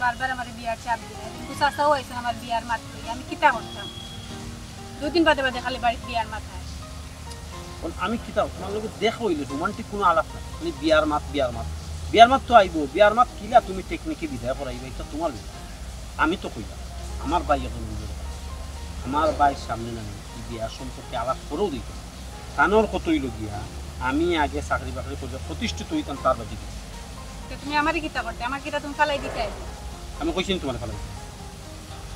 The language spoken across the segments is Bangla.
বারবার আমার বিয়ার চাপ দিলে কিন্তু চাচাও আইসেন আমার বিয়ার মাত্র আমি কিতা করতাম 2 দিন বাদে বাদে খালি বাড়িতে বিয়ার মাথায় আমি কিতা তোমার লোক দেখা হইলে রোমান্টিক কোনো আলাপ না খালি বিয়ার মাত তো আইব বিয়ার মাত কিলা তুমি টেকনিকে বিদায় করাইবে এটা তোমার ব্যাপার আমি তো কইলাম আমার ভাই এখন আমার ভাইয়ের সামনে না বিয়ার সম্পর্কে আলাপ করেও দিত কানোর কতই লগিয়া আমি আগে চাকরি বাকরি করে প্রতিষ্ঠিত হইতাম তার বাদে তুমি আমারই কিতা করতে আমার কিতা তুমি ফালাই দিতে আমি কইছি তোমার ফালাই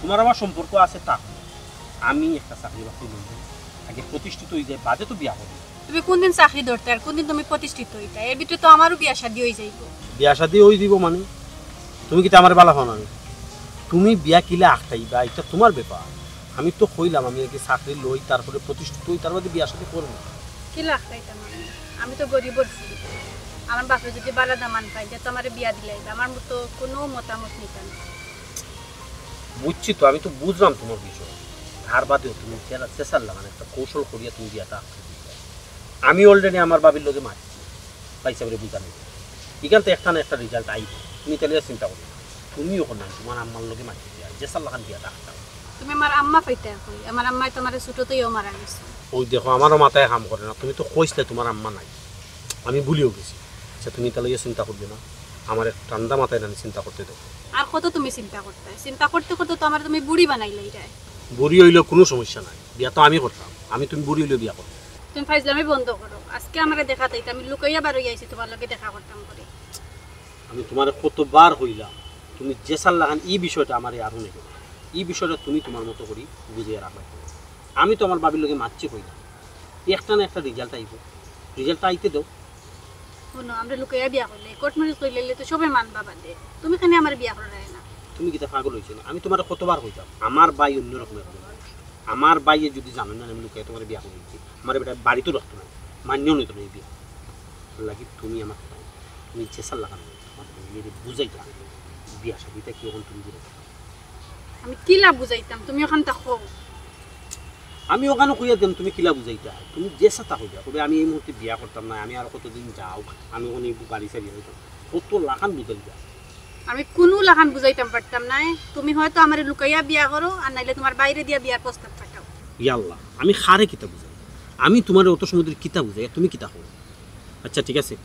তোমার আমার সম্পর্ক আছে তা আমি একটা চাকরি বাকরি লইব আগে প্রতিষ্ঠিত হয়ে যায় বাদে তো বিয়া করবো তুমি কোন দিন চাকরি ধরতে আর কোন দিন তুমি প্রতিষ্ঠিত হইতা এর ভিতরে তো আমারও বিয়া শাদী হয়ে যাইব বিয়া শাদী হয়ে দিব মানে তুমি কি আমার বালা হন আমি তুমি বিয়া কিলা আখটাইবা এটা তোমার ব্যাপার আমি তো কইলাম আমি আগে চাকরি লই তারপরে প্রতিষ্ঠিত হই তার বাদে বিয়া শাদী করবো কি লাগতাইতাম আমি তো গরিবর ফুল আমার বাপে যদি বালা দামান পাই যে তোমার বিয়া দিলাইবে আমার মতো কোনো মতামত নিতাম বুঝছি তো আমি তো বুঝলাম তোমার বিষয় তার বাদেও তুমি চেষ্টার লাগান একটা কৌশল করিয়া তুমি বিয়াটা আমি অলরেডি আমার বাবির লোকে মারছি পাইসা বলে বুঝা নেই এখান থেকে একটা না একটা রেজাল্ট আইব তুমি তাহলে চিন্তা করো তুমি ওখানে নাই তোমার আম্মার লোকে মারছি চেষ্টার লাগান বিয়াটা আঁকতাম তুমি আমার আম্মা পাইতে কই আমার আম্মাই তোমার ছোটতেও মারা গেছে ওই দেখো আমারও মাথায় কাম করে না তুমি তো কইছিলে তোমার আম্মা নাই আমি ভুলিও গেছি আচ্ছা তুমি তাহলে চিন্তা করবে না আমার এক ঠান্ডা মাথায় না চিন্তা করতে দেবো আর কত তুমি চিন্তা করতে করতে তো আমার তুমি বুড়ি বানাইলাই রে বুড়ি হইলে কোনো সমস্যা নাই বিয়া তো আমি করতাম আমি তুমি বুড়ি হইলে বিয়া করতাম তুমি ফাইজলামি বন্ধ করো আজকে আমারে দেখা তাইতে আমি লুকাইয়া বার হই আইছি তোমার লগে দেখা করতাম করে আমি তোমার কতবার হইলাম তুমি যে সাল লাগান এই বিষয়টা আমার আরও নেই এই বিষয়টা তুমি তোমার মতো করি বুঝিয়ে রাখবে আমি তো আমার বাবির লোকে মারছি কইলাম একটা না একটা রেজাল্ট আইব রেজাল্টটা আইতে দাও শোনো আমরা লুকাইয়া বিয়া করলে কোর্ট ম্যারেজ করলে তো সবাই মানবা বাদে তুমি কেন আমার বিয়া করে না তুমি কি তা পাগল হয়েছে না আমি তোমার কতবার হইতাম আমার ভাই অন্য রকমের আমার ভাইয়ে যদি জানেন না আমি লুকাই তোমার বিয়া করে দিচ্ছি আমার বেটা বাড়িতে রাখতো না মান্যও নিত না এই বিয়া লাগি তুমি আমার তুমি চেষ্টা লাগানো বুঝাইতে বিয়া সাদিটা কি ওখান তুমি আমি কিলা বুঝাইতাম তুমি ওখান থাকো আমি ওখানে কইয়া দিম তুমি কিলা বুঝাইতা তুমি যে সাথে হইয়া তবে আমি এই মুহূর্তে বিয়া করতাম না আমি আর কতদিন যাও আমি ওখানে বাড়ি সারি হইতাম কত লাখান বুঝাই যা আমি কোনো লাখান বুঝাইতাম পারতাম না তুমি হয়তো আমার লুকাইয়া বিয়া করো আর নাইলে তোমার বাইরে দিয়া বিয়ার প্রস্তাব পাঠাও ইয়াল্লাহ আমি খারে কিতা বুঝাই আমি তোমার অত সমুদ্রের কিতা বুঝাই তুমি কিতা হো আচ্ছা ঠিক আছে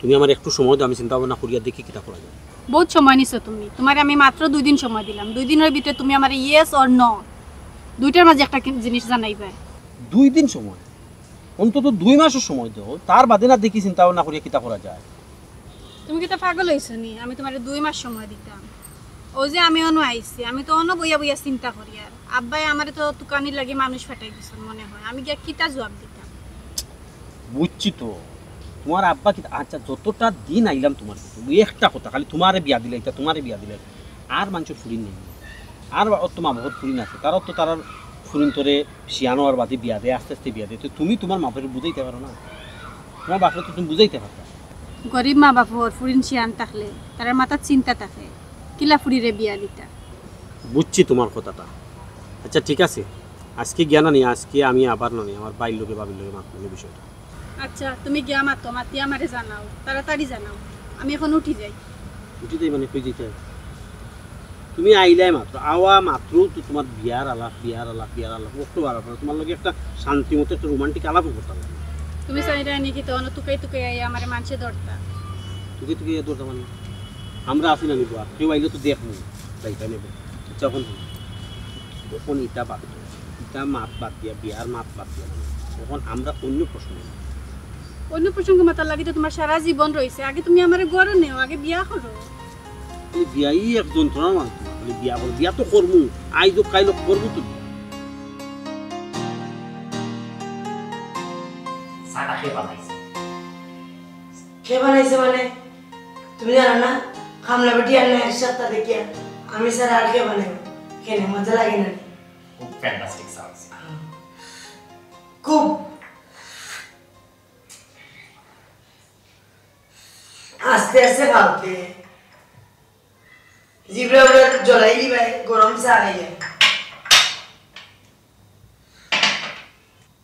তুমি আমার একটু সময় দাও আমি চিন্তা ভাবনা করিয়া দেখি কিতা করা যায় বহুত সময় নিছো তুমি তোমার আমি মাত্র 2 দিন সময় দিলাম 2 দিনের ভিতরে তুমি আমার ইয়েস অর নো দুইটার মাঝে একটা জিনিস জানাইবে 2 দিন সময় অন্তত 2 মাসের সময় দাও তার বাদে না দেখি চিন্তা ভাবনা করিয়া কিতা করা যায় তুমি কি তা পাগল হইছো নি আমি তোমার 2 মাস সময় দিতাম ও যে আমি অন্য আইছি আমি তো অন্য বইয়া বইয়া চিন্তা করি আর আব্বাই আমারে তো তুকানি লাগি মানুষ ফাটাই দিছ মনে হয় আমি কি কিতা জবাব দিতাম বুঝছি তো তোমার আব্বা কি আচ্ছা যতটা দিন আইলাম তোমার একটা কথা খালি তোমারে বিয়া দিলে এটা তোমারে বিয়া দিলে আর মানুষের ফুরিন নেই আর তোমার মামার ফুরিন আছে তার তো তার ফুরিন তোরে শিয়ানো আর বাদে বিয়া দেয় আস্তে আস্তে বিয়া দেয় তো তুমি তোমার মাপের বুঝাইতে পারো না তোমার বাপরে তো তুমি বুঝাইতে পারো গরিব মা বাপর ফুরিন শিয়ান থাকলে তার মাথার চিন্তা থাকে কিলা ফুরিরে বিয়া দিতা বুঝছি তোমার কথাটা আচ্ছা ঠিক আছে আজকে জ্ঞান নেই আজকে আমি আবার নই আমার বাইর লোকে বাবির লোকে মাত্র বিষয়টা আচ্ছা তুমি গিয়া মাতো মাতি আমারে জানাও তাড়াতাড়ি জানাও আমি এখন উঠি যাই উঠি যাই মানে কই যেতে তুমি আইলাই মাত্র আওয়া মাত্র তো তোমার বিয়ার আলাপ কত বার তোমার লগে একটা শান্তি মতো একটা রোমান্টিক আলাপও করতাম তুমি চাইরা নাকি তো অন্য তুকাই তুকাই আই আমারে মানছে ধরতা তুকে তুকে ধরতা মানে আমরা আসি না নিব আর কেউ আইলে তো দেখবো তাইটা নেব যখন তখন ইটা বাদ ইটা মাত বাদ দিয়া বিয়ার মাত বাদ দিয়া তখন আমরা অন্য প্রশ্ন অন্য প্রসঙ্গ মাতার লাগি তো তোমার সারা জীবন রয়েছে আগে তুমি আমারে গড় নেও আগে বিয়া করো বিয়াই এক যন্ত্রণা মানত বিয়া করো বিয়া তো করবো আইজ কাইল করবো তো কে বানাইছে মানে তুমি জানো না খামলা বেটি আর না এক সপ্তাহ দেখিয়া আমি স্যার আর কে বানাই কেন মজা লাগে না খুব ফ্যান্টাস্টিক সাউন্ডস খুব আস্তে আস্তে খাওতে জিবরা জলাই দিবে গরম চা খাইয়া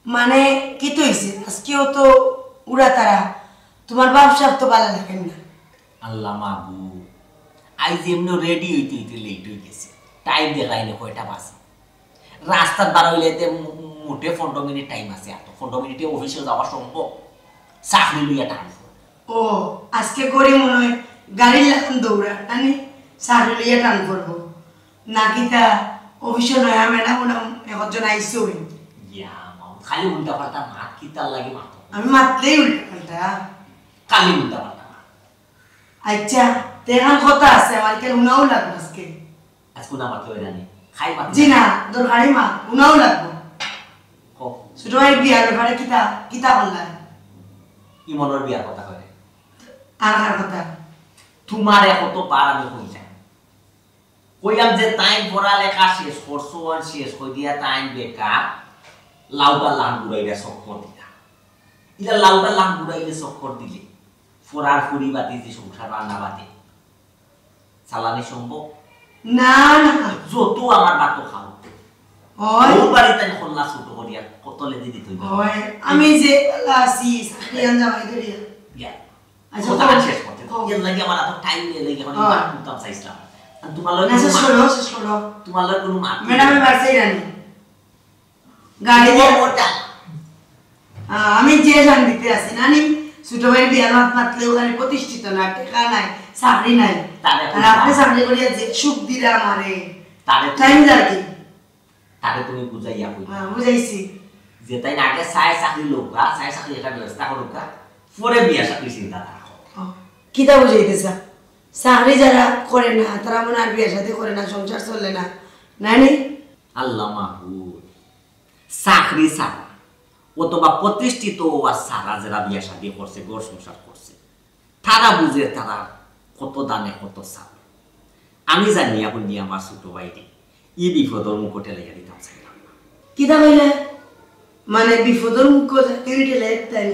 মানে কি তো হয়েছে আজকেও তো উড়া তারা তোমার বাপ সাপ তো ভালো লাগেন না আল্লাহ মাবু আজ এমনি রেডি হইতে হইতে লেট হয়ে গেছে টাইম দেখাইনি কয়টা বাজে রাস্তার বার হইলেতে মোটে 15 মিনিট টাইম আছে এত 15 মিনিটে অফিসে যাওয়া সম্ভব চাকরি লইয়া টাইম ও আজকে করি মনে হয় গাড়ির লাগান দৌড়া নানি চাকরি লইয়া টান করবো নাকি তা অফিসে নয়া ম্যাডাম ওনাম একজন আইসি হই ইয়া মাম খালি উল্টা পাল্টা মাত কি তার লাগে মাত আমি মাতলেই উল্টা পাল্টা খালি উল্টা পাল্টা মাত আচ্ছা তেহান কথা আছে আমার কেন উনাও লাগবে আজকে আজকে না মাত হইরা নি খাই মাত জি না দরকারি মা উনাও লাগবে ও ছোট ভাই বিয়ার ব্যাপারে কিতা কিতা বললা ইমনের বিয়ার কথা কয় আর কার কথা তোমার কত বার আমি কইলাম কইলাম যে তাই পড়ালেখা শেষ করছো আর শেষ কই দিয়া তাই বেকার লাউটা লান বুড়াইরা চক্কর দিলা ইলা লাউটা লান বুড়াইলে চক্কর দিলে ফোরার ফুরি বাতি যে সংসার রান্না বাতি চালানি সম্ভব না না যত আমার বাতো খাও ওই ওর বাড়িতে খোলা ছোট করিয়া কতলে দিদি তুই ওই আমি যে লাসি সাকিয়ান জামাই ধরিয়া ইয়া আচ্ছা কথা শেষ করতে এর লাগি আমার এত টাইম নিয়ে লাগি এখন বাত করতাম চাইছিলাম আর তোমার লগে শেষ করো তোমার লগে কোনো মাত ম্যাডামের বাসায় রানি গাড়ি দিয়ে আমি যে জান দিতে আছি নানি ছোট ভাই বিয়ার মাত মাতলে ওখানে প্রতিষ্ঠিত না টাকা নাই চাকরি নাই আর আপনি চাকরি করিয়া যে সুখ দিলে আমারে তারে টাইম লাগে তারে তুমি বুঝাইয়া কই বুঝাইছি যে তাই আগে চাই চাকরি লোকা চাই চাকরি একটা ব্যবস্থা করুকা পরে বিয়া চাকরি চিন্তা রাখো কিতা বুঝাইতেছা চাকরি যারা করে না তারা মনে আর বিয়ের সাথে করে না সংসার চলে না নানি আল্লাহ মাহবুব চাকরি ছাড়া অথবা প্রতিষ্ঠিত হওয়া ছাড়া যারা বিয়া শাদী করছে ঘর সংসার করছে তারা বুঝে তারা কত দানে কত চাপ আমি জানি এখন নিয়ে আমার ছোট ভাইটি ই বিপদর মুখটে লেগে দিতাম চাইলাম না কিতা কইলে মানে বিপদের মুখ ঠেলে তাই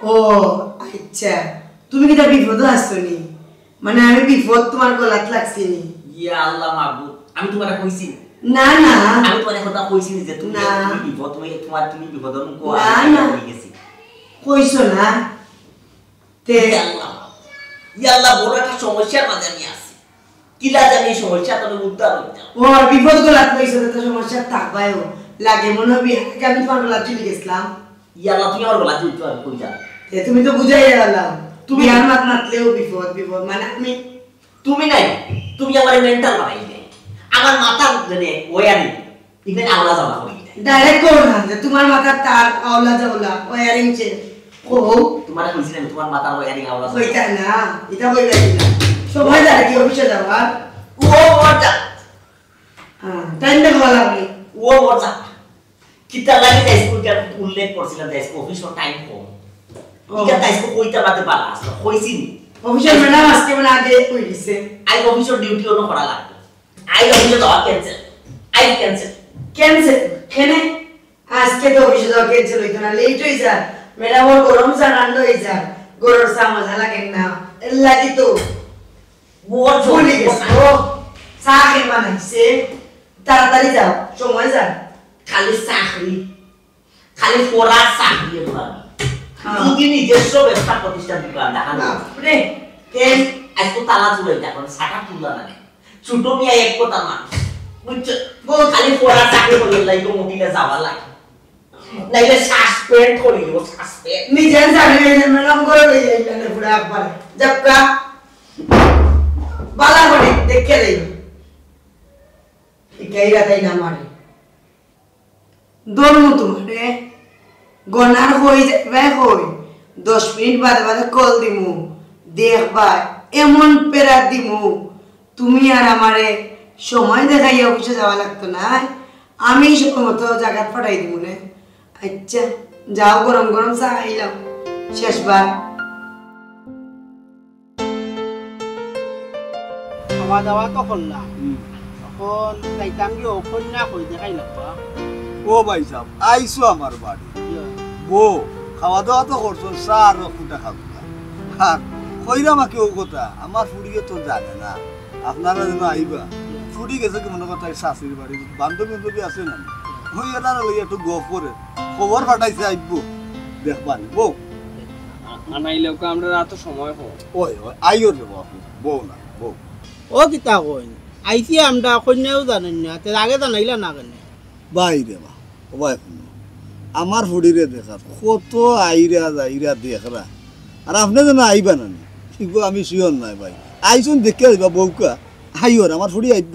ও আচ্ছা তুমি কিতা বিপদ আসছনি মানে আমি বিপদ তোমার গলাত লাগছি নি ইয়া আল্লাহ মাহবুব আমি তোমারে কইছি না না আমি তোমার কথা কইছি যে তুমি না। বিপদ তুমি বিপদর মুখ না, না। হয়ে গেছি কইছো না তে ইয়া আল্লাহ বড় একটা সমস্যার মাঝে আমি আছি কিলা জানি এই সমস্যা তুমি উদ্ধার হইতে ওর বিপদ গলাত লইছো তো সমস্যা থাকবাইও লাগে মনে হবে আমি তোমার গলাত চলে গেছিলাম ইয়া আল্লাহ তুমি আমার গলা তুলতে আর কই যা তে তুমি তো বুঝাই গেলাম তুমি আর মাত মাতলেও বিপদ বিপদ মানে আমি তুমি নাই তুমি আমার মেন্টাল বানাই দে আমার মাথা মানে ওয়ারিং ইভেন আওলা যাওয়া করি ডাইরেক্ট করো না যে তোমার মাথার তার আওলা যাওলা ওয়ারিং চে ও তোমার কইছিলাম তোমার মাথার ওয়ারিং আওলা যাওয়া কইতা না এটা কইবা না সময় যায় কি অফিসে যাওয়ার ও মজা টাইম দেখো লাগবে ও মজা কিতা লাগি যাই স্কুলটা উল্লেখ করছিলাম যে অফিস টাইম কম এটা তাই কইতা বাদে পালা আসলো কইছিনি অফিসের ম্যাডাম আজকে মানে আগে কই দিছে আই অফিসের ডিউটি অন্য করা লাগবে আই অফিসে যাওয়া ক্যান্সেল আই ক্যান্সেল ক্যান্সেল কেনে আজকে তো অফিসে যাওয়া ক্যান্সেল হইতো না লেট হয়ে যায় ম্যাডাম ওর গরম চা রান্না হয়ে যায় গরুর চা মজা লাগে না এর লাগি তো মোর ভুলে জলি গেছে ও চা কে বানাইছে তাড়াতাড়ি যাও সময় যায় খালি চাকরি খালি পড়া চাকরি এবার হ্যাঁ। যদি নিজস্ব ব্যবসা প্রতিষ্ঠান দোকান দেখানো রে কেন আজকে তালা চলে এখন সাটা তুলা না ছোট মিয়া এক কথা মানুষ বুঝছো খালি পড়া চাকরি করলে লাইক মোটিলে যাওয়া লাগে নাইলে সাসপেন্ড করিল সাসপেন্ড নিজের জানি ম্যাডাম করে লই যাইলেন পুরো একবার জবকা বালা করে দেখে দেই ইকাইরা তাই না মারে দরমু তোমারে গনার হই যাবে হই 10 মিনিট বাদে বাদে কল দিমু দেখবা এমন পেরা দিমু তুমি আর আমারে সময় দেখাইয়া অফিসে যাওয়া লাগতো না আমি সময় মতো জায়গা পাঠাই দিমু নে আচ্ছা যাও গরম গরম চা খাইলাম শেষবার খাওয়া দাওয়া তো করলাম এখন যাইতাম কি কন্যা কই দেখাই লাগবা ও ভাই সাহেব আইসো আমার বাড়ি বউ খাওয়া দাওয়া তো করছো চা আর ফুটা খাবো না আর কইরাম কেউ কথা আমার ফুড়িকে তো জানে না আপনারা যেন আইবা ফুড়ি গেছে কি মনে কথা শাশুড়ির বাড়ি বান্ধবী বান্ধবী আছে না ওই এটা লইয়া একটু গপ করে খবর পাঠাইছে আইব দেখবানি বউ আনাইলেও আমরা রাত সময় হোক ওই ওই আইও রে বউ না বউ ও কিতা কইন আইসি আমরা কন্যাও জানেন না তার আগে জানাইলা না কেন বাইরে মা ও ভাই শুনো আমার ফুড়িরে দেখা কত আইরা যাইরা দেখরা আর আপনি যেন আইবা না শিখবো আমি শিওর নাই ভাই আইসুন দেখে যাইবা বউকা আইওর আমার ফুড়ি আইব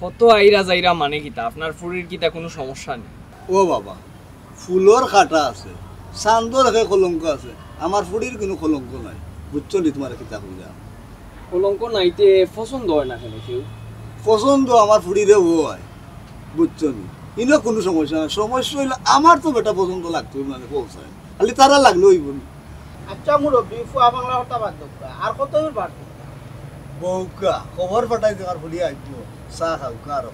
কত আইরা যাইরা মানে কিতা আপনার ফুরির কিতা কোনো সমস্যা নেই ও বাবা ফুলর কাটা আছে চান্দর একে কলঙ্ক আছে আমার ফুড়ির কোনো কলঙ্ক নাই বুঝছো নি তোমার কিতা কইরা কলঙ্ক নাইতে পছন্দ হয় না কেন কেউ পছন্দ আমার ফুড়িরে ও হয় বুঝছো নি ইনো কোনো সমস্যা নাই সমস্যা হইলে আমার তো বেটা পছন্দ লাগতো মানে পৌঁছায় খালি তারা লাগলো হইব আচ্ছা মুরব্বী ফুয়া বাংলা কথা বাদ দাও আর কত দূর বাদ বউকা খবর পাঠাই দেওয়ার ফুড়ি আইব চা খাও কার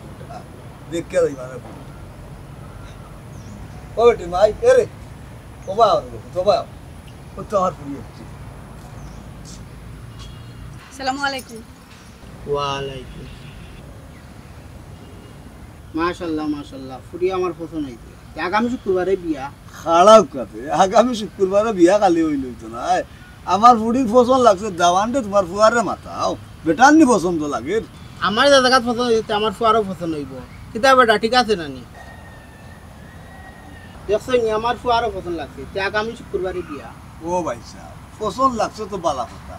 দেখে যাই মানে ও বেটি মাই এরে ওবা তোবা ও তো আমার ফুড়ি হচ্ছে আসসালামু আলাইকুম। ওয়ালাইকুম মাশাআল্লাহ মাশাআল্লাহ ফুরি আমার পছন্দ হইছে আগামী শুক্রবারে বিয়া খারাপ কাতে আগামী শুক্রবারে বিয়া কালি হইল তো না আমার ফুড়ির পছন্দ লাগছে দাওয়ানটা তোমার ফুয়ারে মাথাও বেটার নি পছন্দ লাগে আমার যে জায়গা পছন্দ হইছে আমার ফুয়ারও পছন্দ হইব কিতা বেটা ঠিক আছে নানি দেখছো নি আমার ফুয়ারও পছন্দ লাগছে তে আগামী শুক্রবারে বিয়া ও ভাই সাহেব পছন্দ লাগছে তো বালা কথা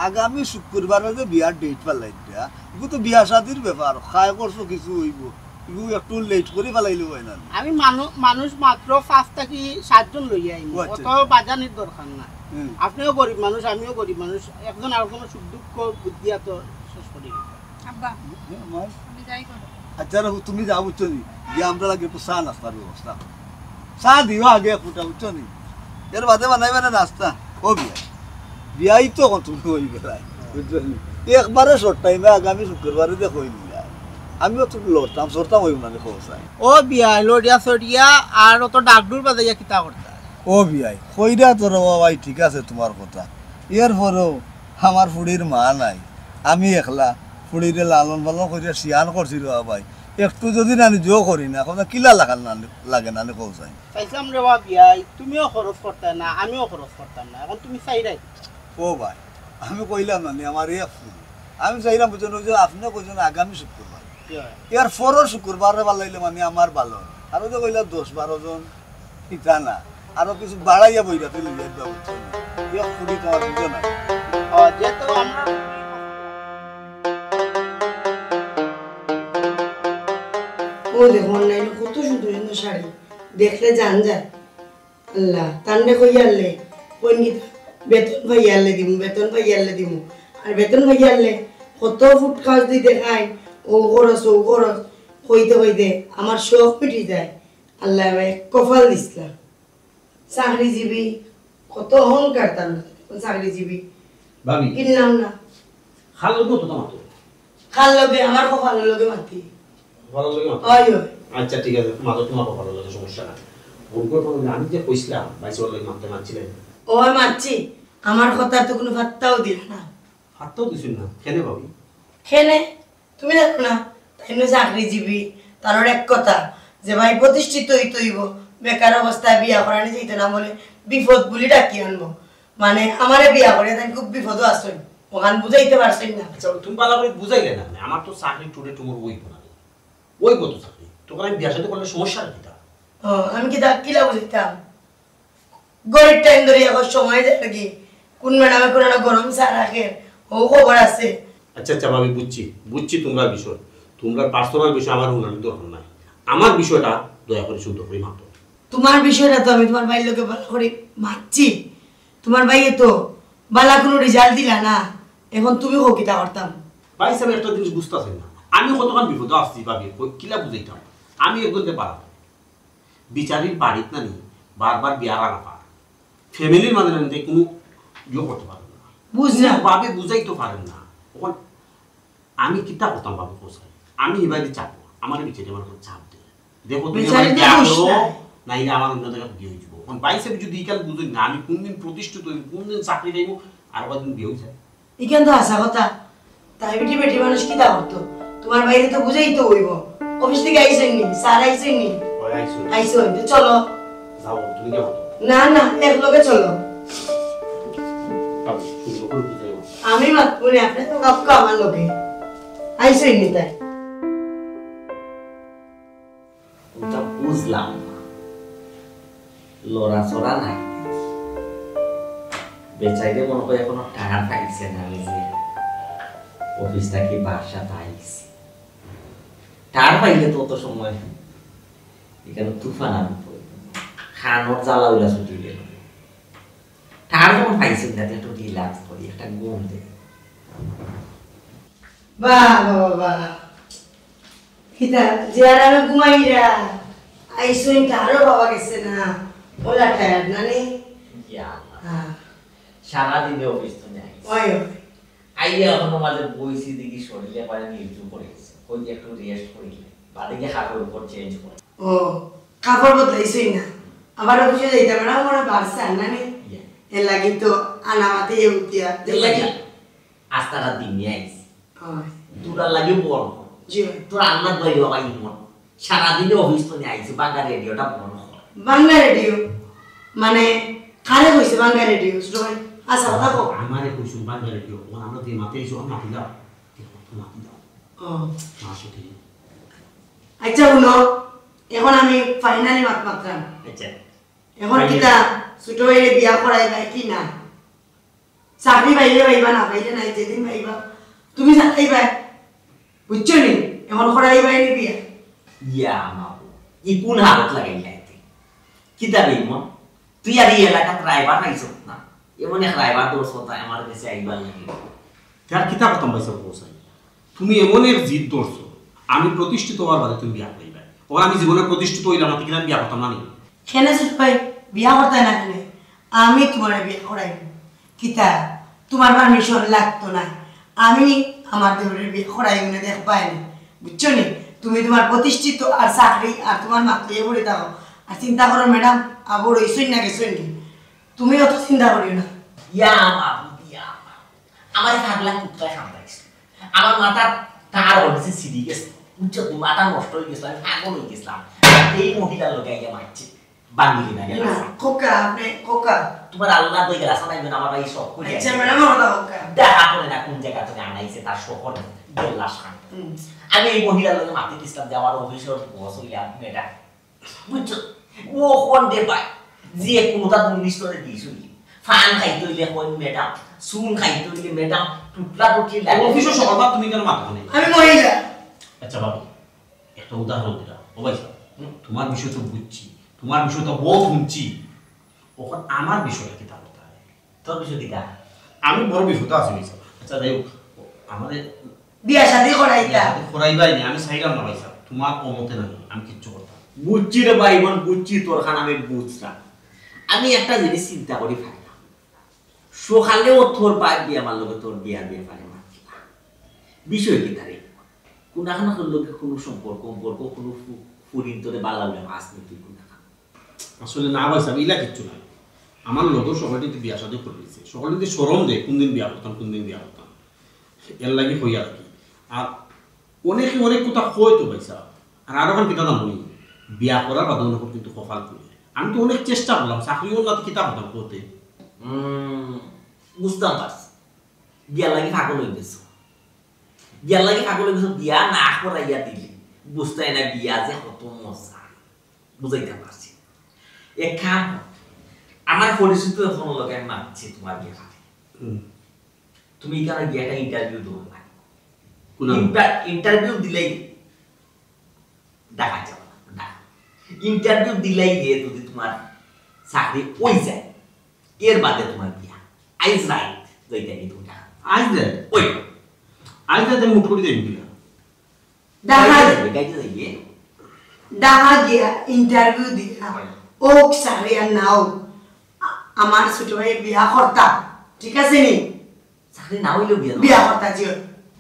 আগামী শুক্রবারে যে বিয়ার ডেট পালাইটা এগুলো তো বিয়া শাদির ব্যাপার খায় করছো কিছু হইব এগুলো একটু লেট করে পালাইলে হয় না আমি মানুষ মাত্র 5 থেকে 7 জন লই আইম অত বাজানির দরকার না আপনিও গরিব মানুষ আমিও গরিব মানুষ একজন আর কোনো সুখ দুঃখ বুদ্ধি তো শেষ করি আব্বা আমি যাই করো। আচ্ছা তুমি যাও বুঝছো নি গিয়ে আমরা লাগে একটু চা নাস্তার ব্যবস্থা চা দিও আগে ফুটা বুঝছো নি এর বাদে বানাইবে না নাস্তা ও বিয়া বিয়াই তো তুমি হয়ে গেলাই বুঝছো নি একবারে শর্ট টাইমে আগামী শুক্রবারে দেখো আমিও তো লড়তাম সরতাম হইব না দেখো ও বিয়া লড়িয়া সড়িয়া আর অত ডাকডুর বাজাইয়া কিতা করতা ও বিয়াই কইরা তোর ভাই ঠিক আছে তোমার কথা এরপরেও আমার ফুড়ির মা নাই আমি একলা ফুড়িরে লালন পালন করিয়া শিয়ান করছি রে ভাই একটু যদি না নিজেও করি না এখন কিলা লাগাল না লাগে না কৌসাই চাইছিলাম রে বা বিয়াই তুমিও খরচ করতে না আমিও খরচ করতাম না এখন তুমি চাইরাই ও ভাই আমি কইলাম না আমার এক ফুল আমি চাইলাম বুঝলেন যে আপনিও কইছেন আগামী শুক্রবার ইয়ার পরের শুক্রবারে ভালো লাগলে মানে আমার ভালো আরো যে কইলা 10-12 জন ইটা না আরো কিছু বাড়াইয়া বইরা তুই লিয়ে যাবো এক ফুড়ি তোমার বুঝো না যেহেতু আমরা ও দেখো অনলাইনে কত সুন্দর সুন্দর শাড়ি দেখলে জান যায় আল্লাহ তান্ডে কইয়ালে পণ্ডিত বেতন ভাইয়ালে দিমু বেতন ভাইয়ালে দিমু আর বেতন ভাইয়ালে কত ফুট কাজ দি দেখায় ও খরচ কইতে কইতে আমার শখ মিটি যায় আল্লাহ ভাই কপাল দিসলা চাকরিজীবী কত অহংকার তার চাকরিজীবী ভাবি কিনলাম না খাল লোক তো তোমার তো খাল লগে আমার কপালের লগে মাতি ভালো লাগে না হয় হয় আচ্ছা ঠিক আছে মাত্র তোমার ভালো লাগে সমস্যা না ফোন করে আমি যে কইছিলাম বাইশ লাগে মাত্র মানছিলেন ও মারছি আমার কথা তো কোনো ভাত্তাও দিল না হাতটাও দিছিল না কেন ভাবি খেলে তুমি দেখো না তাই চাকরিজীবী তার এক কথা যে ভাই প্রতিষ্ঠিত হইতে হইব বেকার অবস্থায় বিয়া করানি যেতে না বলে বিপদ বলি ডাকি আনবো মানে আমারে বিয়া করে তাই খুব বিপদও আসেন ওখান বুঝাইতে পারছেন না আচ্ছা তুমি পালা করে বুঝাইলে না আমার তো চাকরি টুডে তোমার ওই কত চাকরি তোকে আমি বিয়ার সাথে করলে সমস্যা নেই আমি কি কিলা বুঝাইতাম গরিব টাইম ধরে এখন সময় যায় নাকি কোন ম্যাডামে কোন গরম চা রাখে ও খবর আছে আচ্ছা আচ্ছা ভাবি বুঝছি তোমরা বিষয় তোমরা পার্সোনাল বিষয় আমার উন্নয়ন দরকার নাই আমার বিষয়টা দয়া করে শুদ্ধ করে মাত্র তোমার বিষয়টা তো আমি তোমার ভাইয়ের লোকে ভালো করে মারছি তোমার ভাইয়ে তো বালা কোনো রেজাল্ট দিলা না এখন তুমি হকিতা করতাম ভাই সাহেব একটা জিনিস বুঝতেছেন না আমি কতক্ষণ বিপদে আসছি ভাবি কিলা বুঝাইতাম আমি একজনকে পারা বিচারির বাড়িতে না নি বারবার বিয়ার আনা পার ফ্যামিলির মাঝে না কোনো ইয়ে করতে পারেন না বুঝলাম ভাবে বুঝাইতে পারেন না তখন আমি কিতা করতাম ভাবে কোথায় আমি এবারে চাপবো আমার বিচারি আমার চাপ দেয় দেখো তুমি না এটা আমার অন্য জায়গায় বিয়ে হয়ে যাবো এখন ভাই সাহেব যদি ইকাল বুঝুন না আমি কোনদিন প্রতিষ্ঠিত হইব কোনদিন চাকরি দেব আর কদিন বিয়ে হয়ে যায় এখান তো আসা কথা তাই বেটি বেটি মানুষ কি তা করতো তোমার বাইরে তো বুঝাই তো হইব অফিস থেকে আইসেননি স্যার আইসেননি আইসো চলো যাও তুমি কেমন না না এক লগে চলো আমি মাতপুরে আপনি তো কাপকা আমার লগে আইসই নি তাই ওটা বুঝলাম না। লড়াচড়া নাই বেচাইলে মনে হয় এখনো টাকা পাইছে না। আমি যে অফিস থেকে বাসা পাইছি টাকা পাইলে তো অত সময় এখানে তুফান আমি খানোর জ্বালা উলা ছুটি গেল টাকা যখন পাইছি না একটু রিল্যাক্স করি একটা ঘুম দেয় বাহ বাবা বাহ কিতা যারা ঘুমাইরা আইসই তারও বাবা গেছে না ওলা টায়ার্ড না নে হ্যাঁ সারাদিনে অফিস তো নেই ওই আইয়া এখনো মাঝে বইছি দেখি শরীরে পারে নির্জু করে গেছে ওই যে একটু রেস্ট করিলে বাদে গিয়ে হাতের উপর চেঞ্জ করে ও কাপড় বদলাইছই না আবার অফিসে যাইতাম না মনে বাড়ছে না নে এর লাগি তো আনামাতে উঠিয়া দেখি আস্তারা দিন নিয়ে আইছি তোরা লাগে বল জি তোর আল্লাহ দই বাবা ইমন সারাদিনে অফিস তো নিয়ে আইছি বাংলা রেডিওটা বন্ধ কর বাংলা রেডিও মানে কারে কইছে বাংলা রেডিও ভাই আচ্ছা থাকো আমারে কইছো বাংলা রেডিও আমরা দিয়ে মাতে এসো মাতি দাও মাতি দাও ও মাসে ঠিক আচ্ছা উনো এখন আমি ফাইনালি মাত মাত্রাম আচ্ছা এখন কিটা ছোট ভাইরে বিয়া করাই ভাই কি না চাকরি পাইলে পাইবা না পাইলে নাই যেদিন পাইবা তুমি চাকরি পাই বুঝছো নি এখন করাই ভাই নি বিয়া ইয়া মাবু ই কোন হালত লাগাই লাইতে কিতাবে ইমন তুই আর এই এলাকা ড্রাইভার নাইছ না এমন এক ড্রাইভার দোষ হতা আমার কাছে আইবার লাগে তার কিতা কথা পাইছো পৌঁছাই তুমি এমন এক জিদ ধরছো আমি প্রতিষ্ঠিত হওয়ার বাদে তুমি বিয়া পাইবা ও আমি জীবনে প্রতিষ্ঠিত হইলাম না কিনা বিয়া করতাম না নি কেন ছোট ভাই বিয়া করতে না কেন আমি তোমার বিয়া করাই কিতা তোমার পারমিশন লাগতো না আমি আমার দেবরের বিয়া করাই মনে দেখ পাইনি বুঝছো নি তুমি তোমার প্রতিষ্ঠিত আর চাকরি আর তোমার মাত্র এ বলে দাও আর চিন্তা করো ম্যাডাম আবার ওইসই না গেছই নি তুমি অত চিন্তা করিও না ইয়া মাবু ইয়া আমার থাকলা কুত্তা সামলাইছে আমার মাথা তার হচ্ছে সিডি গেছে উচ্চ মাথা নষ্ট হয়ে গেছে আমি পাগল হয়ে গেছিলাম এই মহিলার লোকে আইয়া মারছে বাঙালি না গেল কোকা আপনি কোকা তোমার আল্লাহ দই গেলা শোনাইবেন আমার এই সব কই আচ্ছা ম্যাডাম কথা কোকা দেখা করে না কোন জায়গা থেকে আনাইছে তার শহরে গেল্লা শান আমি এই মহিলার লোকে মাতি দিছিলাম যে আমার অফিসের বস হইয়া মেয়েটা বুঝছো ও কোন দে পায় যে কোনটা দুর্নিশ করে দিয়েছিল ফান খাইতে হইলে কোন ম্যাডাম সুন খাইতে হইলে ম্যাডাম টুকলা টুকলি লাগে অফিসে সকালবার তুমি কেন মাথা নেই আমি মহিলা আচ্ছা বাবু একটা উদাহরণ দিলাম ও ভাই তোমার বিষয় তো বুঝছি তোমার বিষয় তো বহু শুনছি ওখান আমার বিষয়টা কি তা বলতে হবে তোর বিষয় দিকা আমি বড় বিষয়টা আছে ভাই আচ্ছা যাই হোক আমাদের বিয়া শাদি করাইতা করাইবাই নি আমি চাইলাম না ভাই সাহেব তোমার অমতে না আমি কিচ্ছু করতাম বুঝছি রে ভাই বোন বুঝছি তোর খান আমি বুঝলাম আমি একটা জিনিস চিন্তা করি ফাইলাম সকালেও তোর বাইক দিয়ে আমার লোকে তোর বিয়ার বিয়ে পারে মারছিলাম বিষয় কি তারে কোনাখানা লোকে কোনো সম্পর্ক কোনো ফুরিন তোরে বালা উঠে মাছ নিতে কোনাখানা আসলে না ভাই সাহেব ইলা কিচ্ছু না আমার লোক সবাইটি বিয়া শাদি করে দিয়েছে সকালে যদি সরম দেয় কোন দিন বিয়া করতাম কোন দিন বিয়া করতাম এর লাগে হই আর কি আর অনেকে অনেক কথা কয় তো ভাই সাহেব আর আরো খান কিতা দাম বলি বিয়া করার বাদে অনেক কিন্তু কপাল করে আমি তো অনেক চেষ্টা করলাম চাকরিও না কিতা করতাম করতে বুঝতাম পারছি বিয়ার লাগে পাগল হয়ে গেছো বিয়া না করাইয়া দিলে বুঝতে না বিয়া যে কত মজা বুঝাইতে পারছি এক কাম আমার পরিচিত এখন লোকে আমি মানছি তোমার বিয়ে খাবে তুমি এখানে গিয়ে একটা ইন্টারভিউ দেবো ইন্টারভিউ দিলেই দেখা যাবে না ইন্টারভিউ দিলেই গিয়ে যদি তোমার চাকরি ওই যায় এর বাদে তোমার বিয়া আইজ রাইট যেটা কি তুমি আজ দেয় ওই আজ দেয় মুখ করে দেয় বিয়া দেখা গিয়া ইন্টারভিউ দিয়া ও চাকরি আর নাও আমার ছোট ভাই বিয়া করতা ঠিক আছে নি চাকরি না হইলেও বিয়া করতা জিও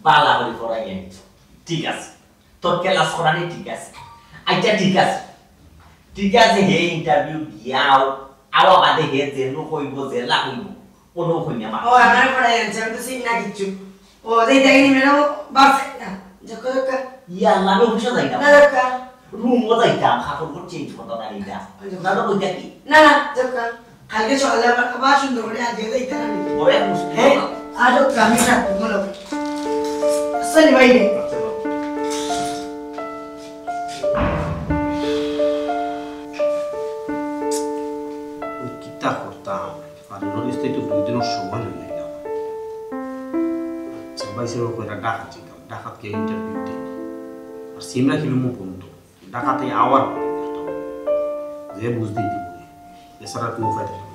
পালা করে পড়াই ঠিক আছে তোর ক্লাস করানি ঠিক আছে আচ্ছা ঠিক আছে হে ইন্টারভিউ দিয়াও আওয়া বাদে হে যেন কইব যে লাগুইব কোনো কইনা মা ও আমার পড়াই আনছে আমি তো চিন্তা কিচ্ছু ও দেই দেখিনি ম্যাডাম বাস জকা জকা ইয়া আল্লাহ আমি অফিসে যাইতাম না জকা রুমও যাইতাম কাপড় চেঞ্জ করতে না এইটা না তো কইতা কি না জকা কালকে সকালে আবার সুন্দর করে আজকে যাইতা না ওরে মুশকিল হ্যাঁ আর জকা আমি না বলো আসলে ভাই কিতা করতাম কারণ একটু 2 দিনের সময় হয়ে গেল সবাই সেবা করে ডাকাত ছিলাম ডাকাতকে ইন্টারভিউ দিই আর সিমরা কিলুমো বন্ধু ডাকাতে আওয়ার যে বুঝতেই দিব এছাড়া কোনো উপায় থাকে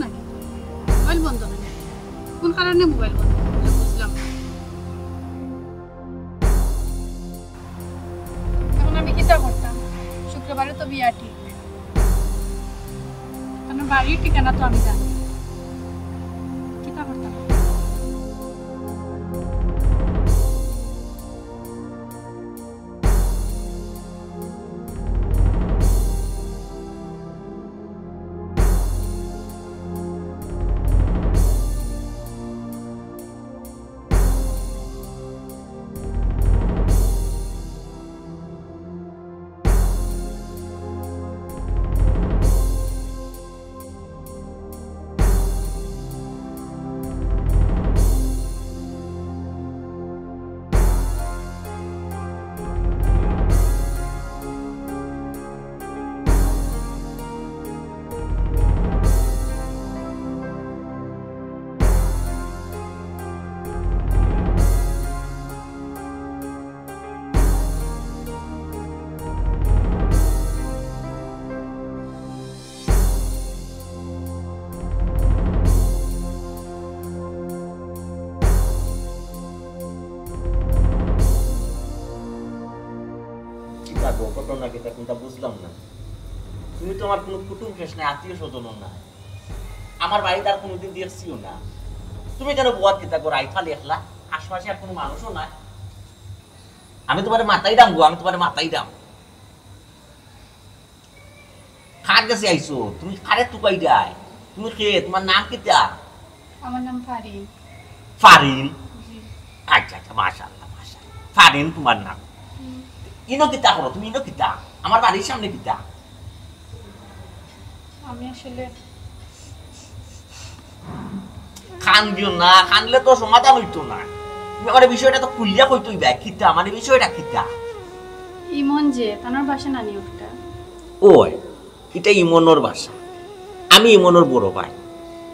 না মোবাইল বন্ধ না কোন কারণে মোবাইল বন্ধ বুঝলাম এখন আমি কিতা করতাম শুক্রবারে তো বিয়া ঠিক কারণ বাড়ির ঠিকানা তো আমি জানি কিতা করতাম বুঝলাম না তুমি তো আমার কোনো কুটুম শেষ নাই আত্মীয় স্বজন না আমার বাড়িতে আর কোনোদিন দেখছিও না তুমি কেন বুয়াত কিতা করে আইফালি একলা আশপাশে আর কোনো মানুষও নাই আমি তোমার মাথায় দাম গো আমি তোমার মাথায় দাম কার কাছে আইছো তুমি কারে তুকাই যায় তুমি কে তোমার নাম কিতা আমার নাম ফারিন ফারিন আচ্ছা আচ্ছা মাশাআল্লাহ মাশাআল্লাহ ফারিন তোমার নাম ইনো কিতা করো তুমি ইনো কিতা আমার বাড়ির সামনে কিতা আমি আসলে খান দিও না খানলে তো সমাধান হইতো না তুমি আমার বিষয়টা তো খুলিয়া কইতই ভাই কিতা মানে বিষয়টা কিতা ইমন যে তানোর বাসা নানি ওটা ওই এটা ইমনের বাসা আমি ইমনের বড় ভাই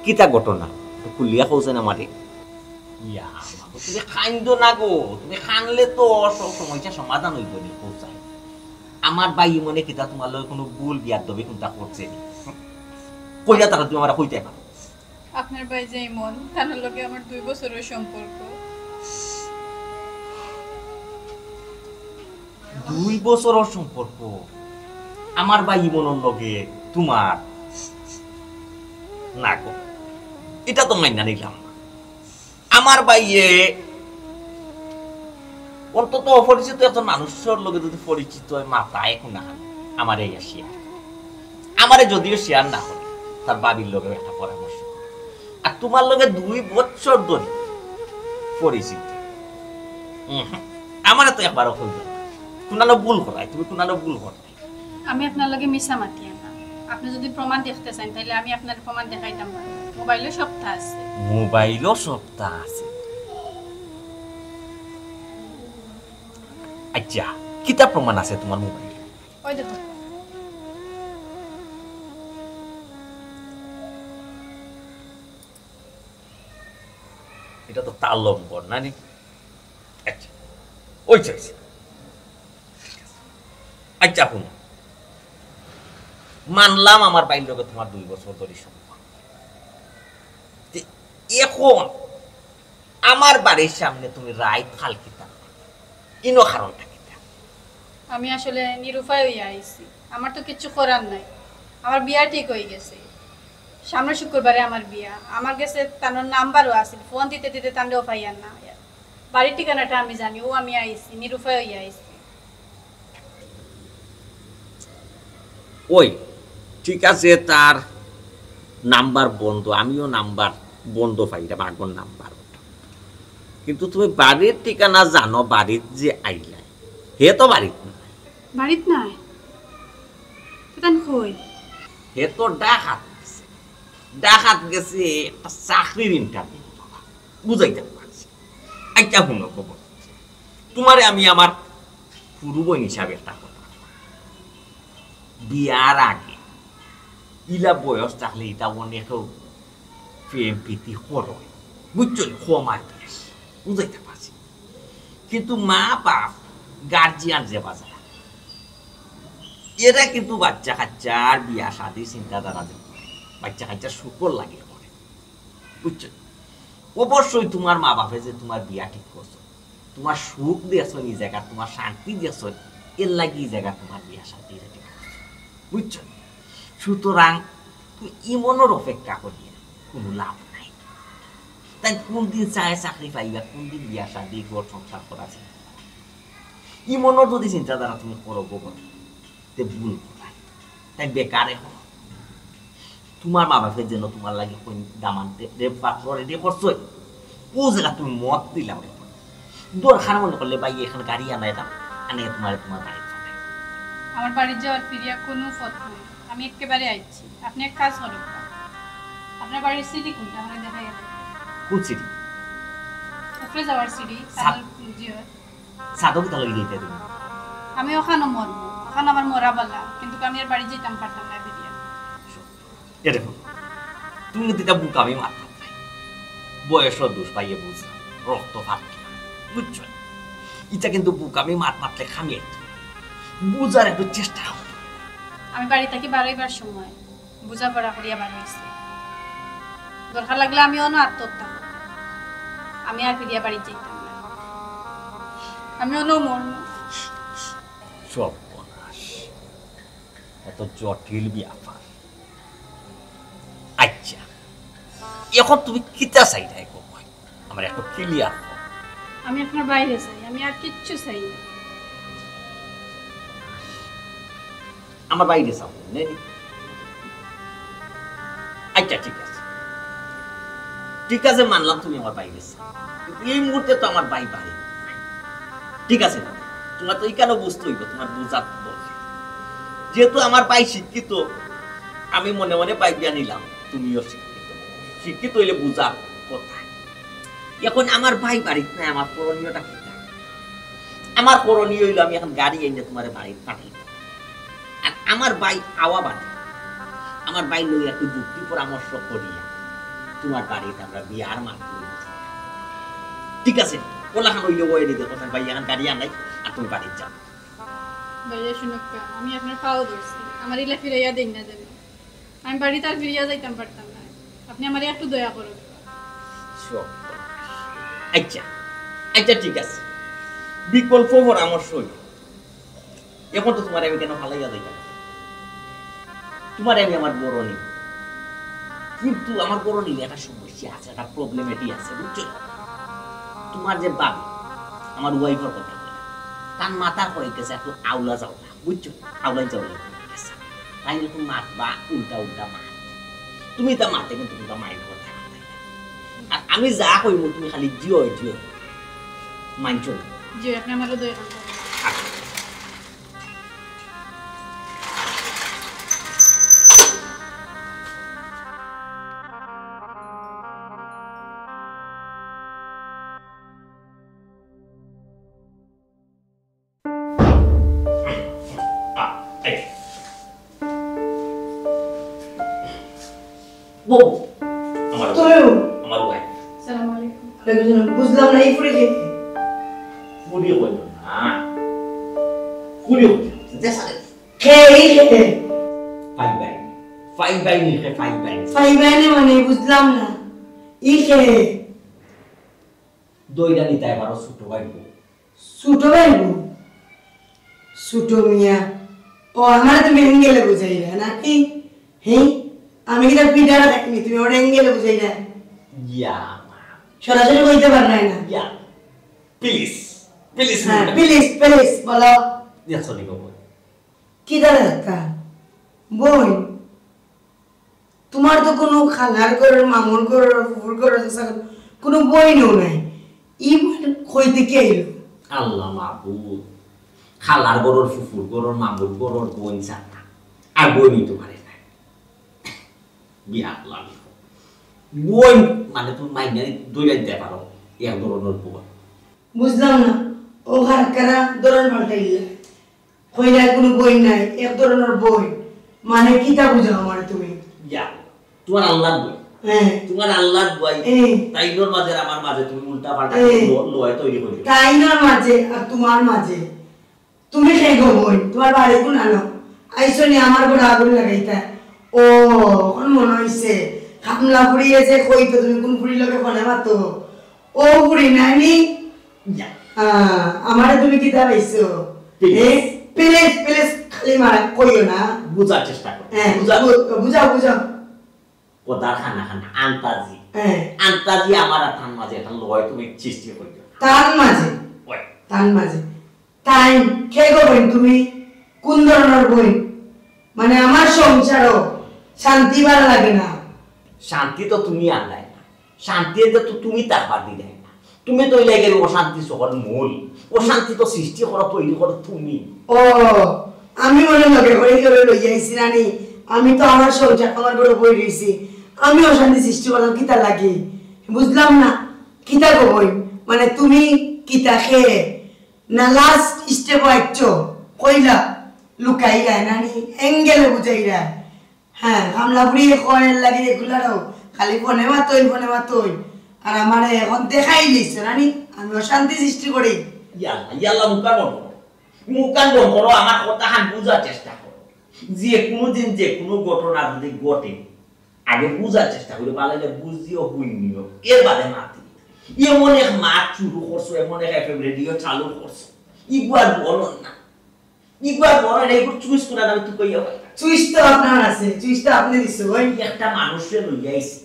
কিতা ঘটনা খুলিয়া কইছেন আমারে ইয়া তুমি খাইন্দো না গো তুমি খানলে তো সব সমস্যা সমাধান হইব নি কোথায় আমার ভাই ইমনে কিতা তোমার লয় কোনো ভুল বিয়ার দবে কোনটা করছে কইলা তারা তুমি আমারে কইতে পারো আপনার ভাই যে ইমন তানোর লগে আমার 2 বছরের সম্পর্ক 2 বছরের সম্পর্ক আমার ভাই ইমনের লগে তোমার না গো এটা তো মাইনা নিলাম আমার ভাইয়ে অন্তত অপরিচিত একজন মানুষের লগে যদি পরিচিত হয় মাথায় এখন না আমার এই শেয়ার আমারে যদিও শেয়ার না হলে তার বাবির লগে একটা পরামর্শ আর তোমার লগে 2 বছর ধরে পরিচিত আমারে তো একবারও হইল কোনানো ভুল করাই তুমি কোনানো ভুল করাই আমি আপনার লগে মিছা মাতিয়া না আপনি যদি প্রমাণ দেখতে চান তাহলে আমি আপনার প্রমাণ দেখাইতাম না মোবাইলে সবটা আছে মোবাইলও সবটা আছে আচ্ছা কিতা প্রমাণ আছে তোমার মোবাইলে ওই দেখো এটা তো তার নম্বর না নি আচ্ছা ওই চাইছে আচ্ছা শুনো মানলাম আমার বাইর লগে তোমার 2 বছর ধরে সম্পর্ক এখন আমার বাড়ির সামনে তুমি রাইত খালকিতা ইনো কারণটা কিতা আমি আসলে নিরুপায় হইয়া আইছি আমার তো কিছু করার নাই আমার বিয়া ঠিক হয়ে গেছে সামনের শুক্রবারে আমার বিয়া আমার কাছে তানোর নাম্বারও আছে ফোন দিতে দিতে তানলেও পাইয়ার না বাড়ির ঠিকানাটা আমি জানি ও আমি আইছি নিরুপায় হইয়া আইছি ওই ঠিক আছে তার নাম্বার বন্ধ আমিও নাম্বার বন্ধ পাইটা বাগর নাম্বার কিন্তু তুমি বাড়ির ঠিকানা জানো বাড়ির যে আইলা হে তো বাড়িত না বাড়িত নাই হেতান কই হে তো ডাকাত গেছে একটা চাকরির ইন্টারভিউ বুঝাইতে পারছি আচ্ছা শুনো খবর তোমারে আমি আমার পুরু বোন হিসাবে একটা কথা বিয়ার আগে ইলা বয়স থাকলে এটা অনেকেও প্রেম প্রীতি হয় বুঝছো ক্ষমার দেশ বুঝাইতে পারছি কিন্তু মা বাপ গার্জিয়ান যে বাজার এরা কিন্তু বাচ্চা কাচ্চার বিয়া শাদি চিন্তাধারা বাচ্চা কাচ্চার শুকর লাগে করে বুঝছো অবশ্যই তোমার মা বাপে যে তোমার বিয়া ঠিক করছো তোমার সুখ দিয়েছ এই জায়গা তোমার শান্তি দিয়েছ এর লাগে এই জায়গা তোমার বিয়া শাদি রেডি করছো বুঝছো সুতরাং তুই ইমনের অপেক্ষা করিয়ে কোনো লাভ নাই তাই কোন দিন চায় চাকরি পাইবা কোন দিন বিয়া শাদি ঘর সংসার করা যায় ইমনের যদি চিন্তাধারা তুমি করো বল তে ভুল কোথায় তাই বেকারে হো তোমার মা বাপের জন্য তোমার লাগে কোন দামান পাত্র রেডি করছো ও জায়গা তুমি মত দিলাম দরকার মনে করলে ভাই এখানে গাড়ি আনাই দাম আনে তোমার বাড়ি আমার বাড়ি যাওয়ার ফিরিয়া কোনো পথ নেই আমি একেবারে আইছি আপনি এক কাজ করুন আপনার বাড়ির সিটি কোনটা আমরা দেখা গেল কোন সিটি উপরে যাওয়ার সিটি সাধক তাহলে দিতে দেবেন আমি ওখানে মরবো ওখানে আমার মরা বলা কিন্তু আমি আর বাড়ি যেতাম পারতাম না ফিরিয়া এ দেখো তুমি কিন্তু এটা বুক আমি মারতাম বয়সের দোষ পাইয়ে বুঝলাম রক্ত ভাত বুঝছো এটা কিন্তু বুক আমি মারলে খামিয়ে বুঝার একটু চেষ্টা আমি বাড়ি থেকে বাড়াইবার সময় বোঝাপড়া করিয়া বার হয়েছি দরকার লাগলে আমি অন্য আত্মহত্যা করতাম আমি আর ফিরিয়া বাড়ি যেতাম না আমি অন্য মরম সর্বনাশ এত জটিল ব্যাপার আচ্ছা এখন তুমি কিতা চাই নাই আমার একটু ক্লিয়ার আমি আপনার বাইরে চাই আমি আর কিচ্ছু চাই না আমার বাইরে চাও আচ্ছা ঠিক আছে মানলাম তুমি আমার বাইরে এই মুহূর্তে তো আমার বাড়ি ঠিক আছে তোমার তো কেন বুঝতে হইব তোমার বুঝার যেহেতু আমার ভাই শিক্ষিত আমি মনে মনে বাইবিয়া নিলাম তুমিও শিক্ষিত হইলে বুঝার কথা এখন আমার ভাই বাড়িতে নাই আমার করণীয়টা কি আমার করণীয় হইলো আমি এখন গাড়ি এনে তোমার বাড়িতে পাঠাই আর আমার ভাই আওয়া বাড়ি আমার ভাই লইয়া একটু যুক্তি পরামর্শ করিয়া তোমার বাড়িতে আমরা বিয়ার মাত্র ঠিক আছে কোলাখান হইলে ওই দিতে কথা ভাই এখন গাড়ি আনাই আর তুমি বাড়িতে যাও ভাইয়া শুনুক আমি আপনার পাও ধরছি আমার ইলা ফিরাইয়া দেন না যাবে আমি বাড়িতে আর ফিরিয়া যাইতাম পারতাম না আপনি আমার একটু দয়া করুন আচ্ছা ঠিক আছে বিকল্প পরামর্শ এখন তো তোমার আমি কেন ভালাইয়া যাই তোমার আমি আমার বড় নিই কিন্তু আমার বড় নিলে একটা সমস্যা আছে একটা প্রবলেমেটি আছে বুঝছো তোমার যে বাবু আমার ওয়াইফের কথা বলে তার মাথা পড়াইতেছে একটু আউলা যাওয়া বুঝছো আউলাই যাওয়া তাই তুমি মারবা উল্টা মার তুমি তা মারতে কিন্তু তুমি তা মায়ের ঘর থাকতে আর আমি যা কইব তুমি খালি জিও মানছো জি আপনি আমারও দয়া করুন বুঝলাম না এই ফুড়ি মানে বুঝলাম না ই খে দইটা নিতে পারো ছোট মিয়া ও আমার তুমি এঙ্গেলে বুঝাই না নাকি হ্যাঁ আমি কি পিঠাটা দেখিনি তুমি ওটা এঙ্গেলে বুঝাই না সরাসরি কইতে পার না প্লিজ বলো দেখছো নি বাবু কি দাঁড়া বোন তোমার তো কোনো খালার ঘর মামুর ঘর ফুফুর ঘর কোনো বইনও নাই ই কইতে কে এলো আল্লাহ মাহবুব খালার গরুর ফুফুর গরুর মামুর গরুর বোন চাটা আর বই নিতে পারে না বিয়া লাগবে বই মানে তুমি মাইনে দইরা দিতে পারো এক ধরনের বই বুঝলাম না ও হারকারা ধরন পাল্টাইলে কইরা কোনো বই নাই এক ধরনের বই মানে কিতা বুঝাও আমার তুমি ইয়া তোমার আল্লাহর বই তোমার আল্লাহর বই তাইনোর মাঝে আমার মাঝে তুমি উল্টা পাল্টা লয় তৈরি করে তাইনোর মাঝে আর তোমার মাঝে তুমি সেই গো বই তোমার বাড়ি কোন আনো আইসনি আমার বড় আগুন লাগাইতা ও কোন মনে হইছে খামলা পুড়িয়ে যে কইতো তুমি কোন পুরি লগে ফোনে মাতো ও পুরি নানি আমারে তুমি কি দাঁড়াইছো প্লিজ প্লিজ খালি মারা কইও না বুঝার চেষ্টা করো বুঝাও কোদার খানা খানা আন্তাজি আমার তান মাঝে এটা লয় তুমি সৃষ্টি করিও তান মাঝে টাইম কে গো বই তুমি কোন ধরনের বই মানে আমার সংসারও শান্তি ভালো লাগে না শান্তি তো তুমি আনলাই না শান্তি তো তুমি তারপর দিলে না তুমি তো লাগে অশান্তি সকল মূল অশান্তি তো সৃষ্টি করা তৈরি করো তুমি ও আমি মনে লগে হয়ে গেল লই যাইছি রানী আমি তো আমার সংসার আমার বড় বই রইছি আমি অশান্তি সৃষ্টি করলাম কিতা লাগে বুঝলাম না কিতা গো বই মানে তুমি কিতা খেয়ে না লাস্ট স্টেপ আইছো কইলা লুকাইরা নানি এঙ্গেলে বুঝাইরা হ্যাঁ হামলা পুড়িয়ে কয়েল লাগিয়ে এগুলারও খালি ফোনে মাতই আর আমারে এখন দেখাই দিচ্ছে নানি আমি অশান্তি সৃষ্টি করি ইয়াল্লা মুকান বন্ধ করো আমার কথা হান বুঝার চেষ্টা করো যে কোনো দিন যে কোনো ঘটনা যদি ঘটে আগে বুঝার চেষ্টা করি পালাইলে বুঝিও হইনিও এর বাদে মাতি এমন এক মাছ শুরু করছো এমন এক এফএম রেডিও চালু করছো ইগুয়ার বলো না ইগুয়ার বলো না এগুলো চুইস করে আমি তুই কইয়া চুইস তো আপনার আছে চুইস তো আপনি দিছো ভাই একটা মানুষের লইয়া আইছে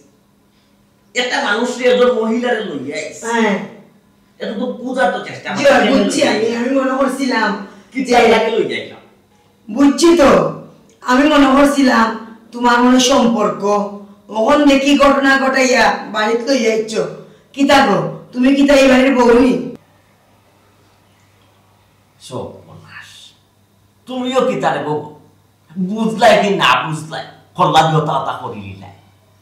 একটা মানুষের একজন মহিলারে লইয়া আইছে হ্যাঁ এটা তো বুঝার তো চেষ্টা বুঝছি আমি মনে করছিলাম কি জায়গায় লইয়া আইলাম বুঝছি তো আমি মনে করছিলাম তোমার মনে সম্পর্ক ওখান দেখি ঘটনা ঘটাইয়া বাড়িতে লইয়া আইছো কিতা গো তুমি কিতা এই বাড়ির বউনি সব বলাস তুমিও কিতারে বউ বুঝলাই কি না বুঝলাই করলা দিও তা করি লিলাই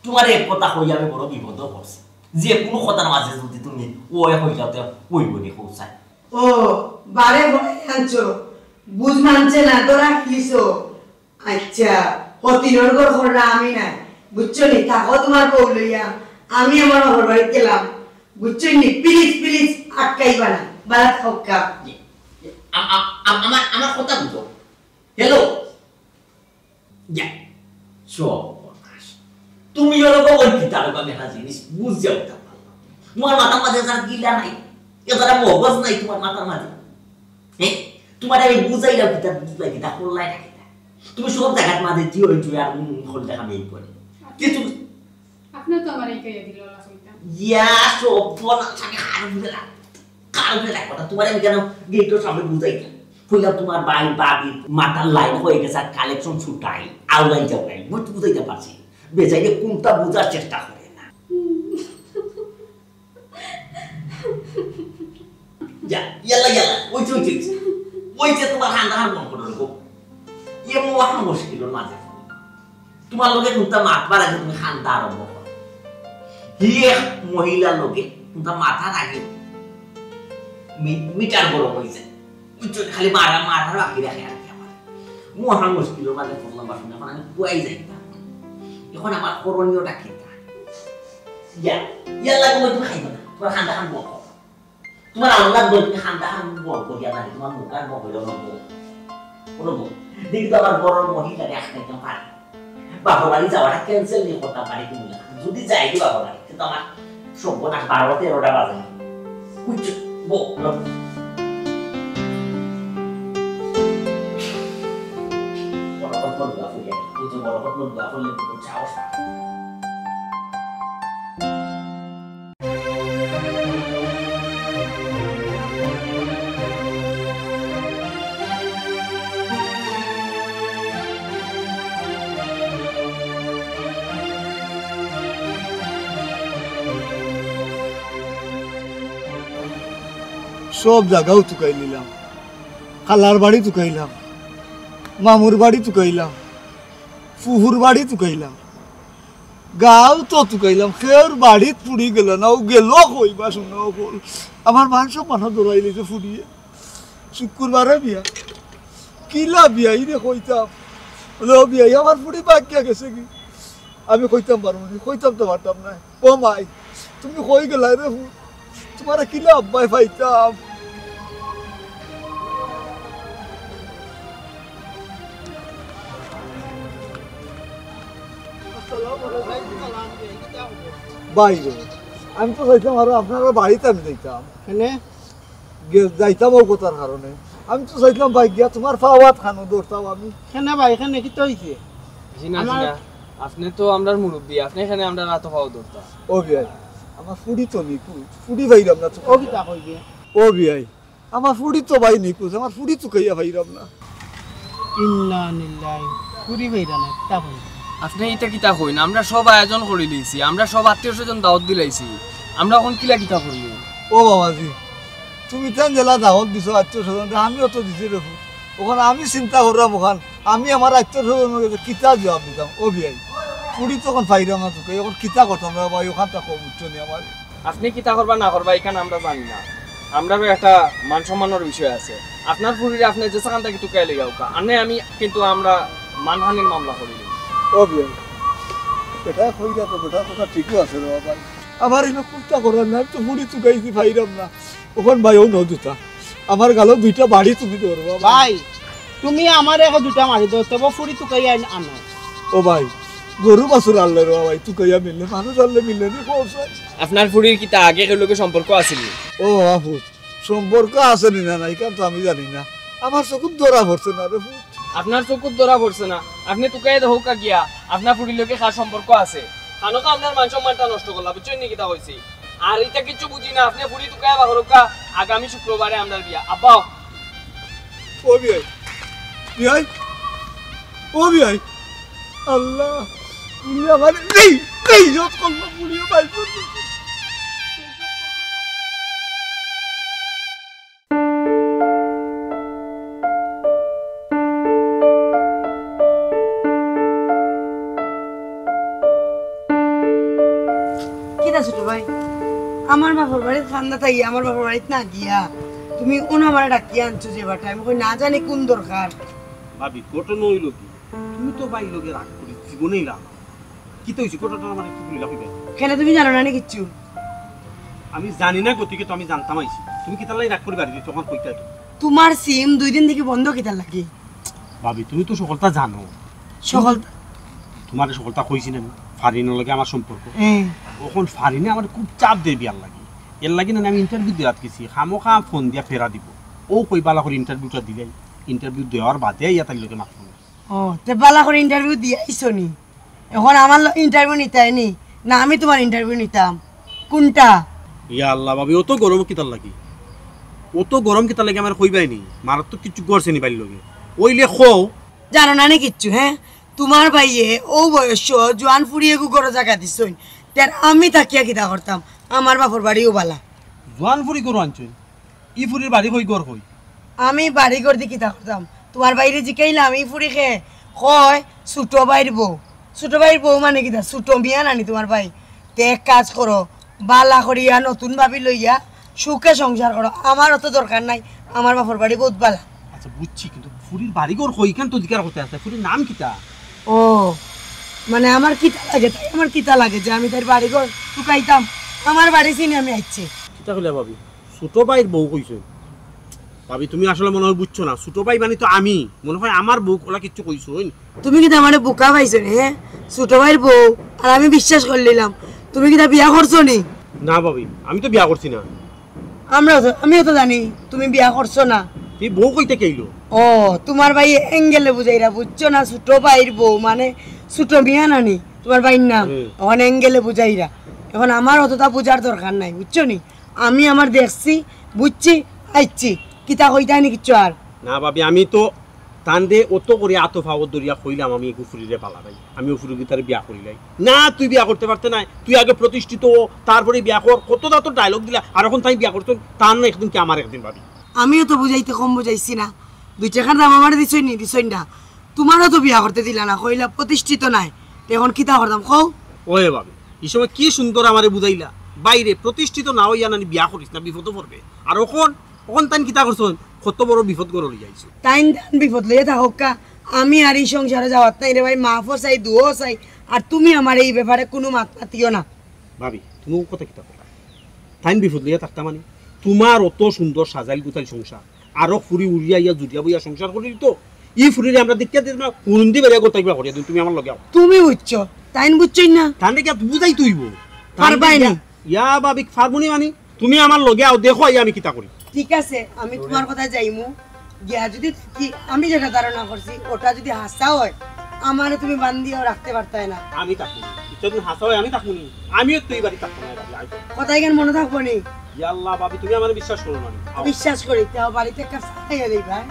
তোমার এক কথা কই আমি বড় বিপদ পড়ছি যে কোনো কথার মাঝে যদি তুমি ওই হই যাতে ওই বলি কৌসাই ও বারে বলে আনছো বুঝ মানছে না তো রাখলিছো আচ্ছা হতিনর ঘর করলা আমি না বুঝছো নি থাকো তোমার বউ লইয়া আমি আমার ঘর বাড়ি গেলাম বুঝছো নি প্লিজ আটকাইবা না বারাত হক্কা আমার কথা বুঝো হ্যালো যা সব তুমি ওরকম ওই কিতাবের একটা জিনিস বুঝে উঠতে পারলো তোমার মাথার মাঝে যার গিলা নাই এবার মগজ নাই তোমার মাথার মাঝে হ্যাঁ তোমার আমি বুঝাইলাম কিতাব বুঝলাই কিতাব করলাই না কিতাব তুমি সব জায়গার মাঝে জিও আর হল দেখা মেয়ে করে কিছু আপনি তো আমার এই কইয়া দিল না কইতা ইয়া সব বলা থাকে কারণে রাখো না তোমার আমি কেন গেটের সামনে বুঝাইতাম কইলাম তোমার বাই বাবি মাথার লাইন হয়ে গেছে কালেকশন ছুটাই আউলাই যাও নাই বুঝাইতে পারছি বেচাইলে কোনটা বুঝার চেষ্টা করে না যা ইয়ালা ওই যে তোমার হান্দাহার মন করে গো ইয়ে মহা মুশকিলের মাঝে তোমার লগে কোনটা মাতবার আগে তুমি হান্দা আরম্ভ করো হিয়ে মহিলার লগে কোনটা মাথার আগে মিটার বড় হয়েছে খালি মারা বাকি রাখে আর কি আমার মহা মুশকিলের মাঝে পড়লাম বাসন এখন আমি পুয়াই যাইতাম এখন আমার করণীয়টা কি ইয়াল্লা তুমি তুমি খাইবে না তোমার খান্দা খান বল তোমার আল্লাহ বল তুমি খান্দা খান বল করিয়া না তোমার মুখার বল কোনো বল দেখি তো আমার বড় মহিলারে আসতে পারে বাবা বাড়ি যাওয়াটা ক্যান্সেল নিয়ে করতে পারি তুমি না যদি যাই কি বাবা বাড়ি কিন্তু আমার সর্বনাশ 12-13টা বাজে উচ্চ বল সব জায়গাও চুকাই নিলাম খালার বাড়ি চুকাইলাম মামুর বাড়ি চুকাইলাম ফুহুর বাড়ি তুকাইলাম গাও তো তুকাইলাম খের বাড়িত ফুড়ি গেল না ও গেল কইবা শুনো বল আমার মান সম্মান দৌড়াই লিতে ফুড়িয়ে শুক্রবারে বিয়া কিলা বিয়া রে কইতাম বিয়া আমার ফুড়ি বাক্যা গেছে কি আমি কইতাম পারবো না কইতাম তো পারতাম না ও মাই তুমি কই গেলা রে তোমার কিলা আব্বাই পাইতাম বাইরে আমি তো যাইতাম আর আপনার বাড়িতে আমি যাইতাম যাইতাম ও কথার কারণে আমি তো চাইতাম বাইক গিয়া তোমার পাওয়াত খানো দৌড়তাম আমি এখানে ভাই এখানে কি তো হইছে আপনি তো আমরা মুরব্বী আপনি এখানে আমরা রাত পাও দরতা ও বিয়াই আমার ফুড়ি তো নিকুজ ফুড়ি ভাইরাম না ও কি তা কইবে ও বিয়াই আমার ফুড়ি তো ভাই নিকুজ আমার ফুড়ি তো কইয়া ভাইরাম না ইন্না লিল্লাহি পুরি ভাইরা না তা কই আপনি এটা কিতা কই না আমরা সব আয়োজন করে লইছি আমরা সব আত্মীয়স্বজন দাওয়াত দিলাইছি আমরা এখন কিলা কিতা করব ও বাবাজি তুমি তেন জেলা দাওয়াত দিছো আত্মীয়স্বজন আমিও তো দিছি রে ওখানে আমি চিন্তা করলাম ওখান আমি আমার আত্মীয়স্বজনের কিতা জবাব দিতাম ও বিয়াই ফুড়ি তখন ভাইরাম না তোকে এখন কিতা করতাম ভাই ওখান তা কম উচ্চ নি আমার আপনি কিতা করবা না করবা এখানে আমরা জানি না আমরাও একটা মান সম্মানের বিষয় আছে আপনার ফুরিরে আপনি যে সেখান থেকে টুকাই লেগাও কা আনে আমি কিন্তু আমরা মানহানির মামলা করি ও বিয়াই এটা কইরা তো বেটা কথা ঠিকই আছে রে বাবা আমার এনে কুত্তা করার না তো ফুড়ি টুকাইছি ভাইরাম না ওখান ভাইও নদুতা আমার গালো দুইটা বাড়ি তুমি ধরবো ভাই তুমি আমার এখন দুটা মারি দাও তবে ফুরি তুকাই আনো ও ভাই গরু বাছুর আনলে রে ভাই তুকাইয়া মিললে মানুষ আনলে মিললে নি কোথায় আপনার ফুরির কিতা আগে লোকে সম্পর্ক আছিল ও আপু সম্পর্ক আছে না নাই কারণ তো আমি জানি না আমার চকুত ধরা পড়ছে না রে আপনার চকুত ধরা পড়ছে না আপনি তুকাই দেখো কা গিয়া আপনার ফুরির লোকে খাস সম্পর্ক আছে কানকা আপনার মান সম্মানটা নষ্ট করলা বুঝছেন নি কিতা হইছে আর এটা কিছু বুঝি না আপনি ফুরি তুকাই বাহরকা আগামী শুক্রবারে আমরা বিয়া আব্বা ও বিয়াই বিয়াই ও বিয়াই আল্লাহ তুমি আমার এই যত করলো পুড়িয়ে বাই করলো কিটা ছোট ভাই আমার বাবার বাড়ির খান্দা থাকি আমার বাবার বাড়িতে না গিয়া তুমি কোন আমার ডাকিয়ে আনছো যে বাটা আমি না জানি কোন দরকার ভাবি ঘটনা হইল কি তুমি তো বাই লোকে রাগ করি জীবনেই রাগ কি তো হয়েছে ঘটনা আমার একটু বলিলা হইবে কেন তুমি জানো না কিচ্ছু আমি জানি না গতিকে তো আমি জানতাম আইছি তুমি কি তার রাগ করে বাড়ি দিই তখন কইতা তোমার সিম 2 দিন থেকে বন্ধ কিটা লাগে ভাবি তুমি তো সকলটা জানো সকল তোমার সকলটা কইছি না ফারিনের লগে আমার সম্পর্ক ওখন ফারিনে আমার খুব চাপ দেয় বিয়ার লাগে এর লাগে না আমি ইন্টারভিউ দেওয়াত গেছি খামোখা ফোন দিয়া ফেরা দিব ও কই বালা করে ইন্টারভিউটা দিলাই ইন্টারভিউ দেওয়ার বাদে ইয়াতার লগে মাত্র ও তে বালা করে ইন্টারভিউ দিয়ে আইছো নি এখন আমার ইন্টারভিউ নিতাই নি না আমি তোমার ইন্টারভিউ নিতাম কোনটা ইয়া আল্লাহ ভাবি ও তো গরম কিতার লাগি ও তো গরম কিতার লাগে আমার কইবাই নি মারাত তো কিছু করছে নি বাড়ির লগে ওইলে খো জানো না কিচ্ছু হ্যাঁ তোমার ভাইয়ে ও বয়স জোয়ান ফুরিয়ে গুগর জায়গা দিছই তার আমি তাকিয়া কিতা করতাম আমার বাপর বাড়িও বালা জোয়ান ফুরি করো আনছই ই ফুরির বাড়ি কই গর কই আমি বাড়ি করে দি কিতা করতাম তোমার বাইরে জিকাইলাম ই ফুরি খে কয় ছোট বাইর বউ মানে কিতা ছোট মিয়া নানি তোমার ভাই তে এক কাজ করো বালা করিয়া নতুন ভাবি লইয়া সুখে সংসার করো আমার অত দরকার নাই আমার বাপর বাড়ি বহুত বালা আচ্ছা বুঝছি কিন্তু ফুরির বাড়ি গর কই কেন তো জিজ্ঞাসা করতে আছে ফুরির নাম কিতা ও মানে আমার কিতা লাগে তাই আমার কিতা লাগে যে আমি তার বাড়ি ঘর টুকাইতাম আমার বাড়ি চিনি আমি আইছি কিতা কইলা ভাবি ছোট ভাইয়ের বউ কইছো ভাবি তুমি আসলে মনে হয় বুঝছো না ছোট ভাই মানে তো আমি মনে হয় আমার বউ ওলা কিচ্ছু কইছো তুমি কি আমার বোকা পাইছো রে হ্যাঁ ছোট ভাইয়ের বউ আর আমি বিশ্বাস করলিলাম তুমি কি বিয়া করছো নি না ভাবি আমি তো বিয়া করছি না আমিও তো জানি তুমি বিয়া করছো না তুই বউ কইতে কেইলো ও তোমার ভাই এঙ্গেলে বুঝাইরা বুঝছো না ছোট ভাইয়ের বউ মানে ছোট মিয়া নানি তোমার ভাইয়ের নাম এখন এঙ্গেলে বুঝাইরা এখন আমার অতটা বুঝার দরকার নাই বুঝছো নি আমি আমার দেখছি বুঝছি আইছি কিতা কইতাই নি কিচ্ছু আর না ভাবি আমি তো তান্দে অত করে আতফাওত দরিয়া কইলাম আমি গুফুরিরে পালা ভাই আমি উফুরি গিতারে বিয়া করিলাই না তুই বিয়া করতে পারতে না তুই আগে প্রতিষ্ঠিত তারপরে বিয়া কর কতটা তো ডায়লগ দিলা আর এখন তাই বিয়া করতেন তার না একদিন কি আমার একদিন ভাবি আমিও তো বুঝাইতে কম বুঝাইছি না 2 টাকার দাম আমার দিছই না তোমারও তো বিয়া করতে দিলা না কইলা প্রতিষ্ঠিত নাই এখন কিতা করতাম কও ওয়ে ভাবি এই সময় কি সুন্দর আমারে বুঝাইলা বাইরে প্রতিষ্ঠিত না হইয়া নানি বিয়া করিস না বিপদ পড়বে আর ওখন তাই কিতা করছন কত বড় বিপদ করে লই যাইছো তাইন বিপদ লইয়া থাকক কা আমি আর এই সংসারে যাওয়ার নাই রে ভাই মাফও চাই দুও চাই আর তুমি আমার এই ব্যাপারে কোনো মাত পাতিও না ভাবি তুমি কথা কিতা বলা তাই বিপদ লইয়া থাকতা মানে তোমার অত সুন্দর সাজাইল গুতাইল সংসার আরো ফুরি উড়িয়া ইয়া জুটিয়া বইয়া সংসার করি তো ই ফুরিরে আমরা দেখিয়া দিই না কুন্দি বেরিয়া গোটাইবা করিয়া দিই তুমি আমার লগে আও তুমি বুঝছো তাইন বুঝছই না তাহলে কি বুঝাই তুইব পারবাই না ইয়া ভাবি ফারবুনি মানে তুমি আমার লগে আও দেখো আই আমি কিতা করি ঠিক আছে আমি তোমার কথা যাইমু গিয়া যদি আমি যেটা ধারণা করছি ওটা যদি হাসা হয় আমারে তুমি বান্ধিও রাখতে পারতাই না আমি থাকবো যদি হাসা হয় আমি থাকবো আমিও তুই বাড়ি থাকবো না কথাই কেন মনে থাকবো নি ইয়া আল্লাহ ভাবি তুমি আমার বিশ্বাস করো না বিশ্বাস করি তাও বাড়িতে একটা খাইয়া দেই ভাই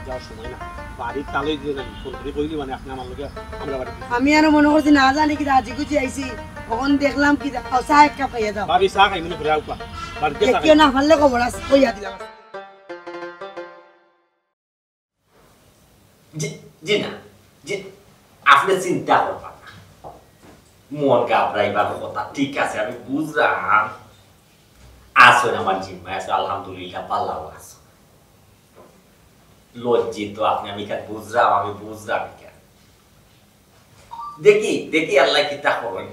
যাওয়ার সময় না বাড়ির তালই দিয়ে না ফোন করে কইলি মানে আপনি আমার লগে আমরা বাড়ি আমি আর মনে করছি না জানি কি আজি গুছি আইছি তখন দেখলাম কি চা এক কাপ খাইয়া দাও ভাবি চা খাই মনে করে আউকা বাড়িতে চা কেউ না পারলে খবর আছে কইয়া দিলাম জি না যে আপনি চিন্তা করবেন না মন ঘাবড়াইবার কথা ঠিক আছে আমি বুঝলাম আসুন আমার জিম্মায় আছে আলহামদুলিল্লাহ পাল্লাও আছে লজ্জিত আপনি আমি কেন বুঝলাম আমি বুঝলাম কেন দেখি দেখি আল্লাহ কি তা করেন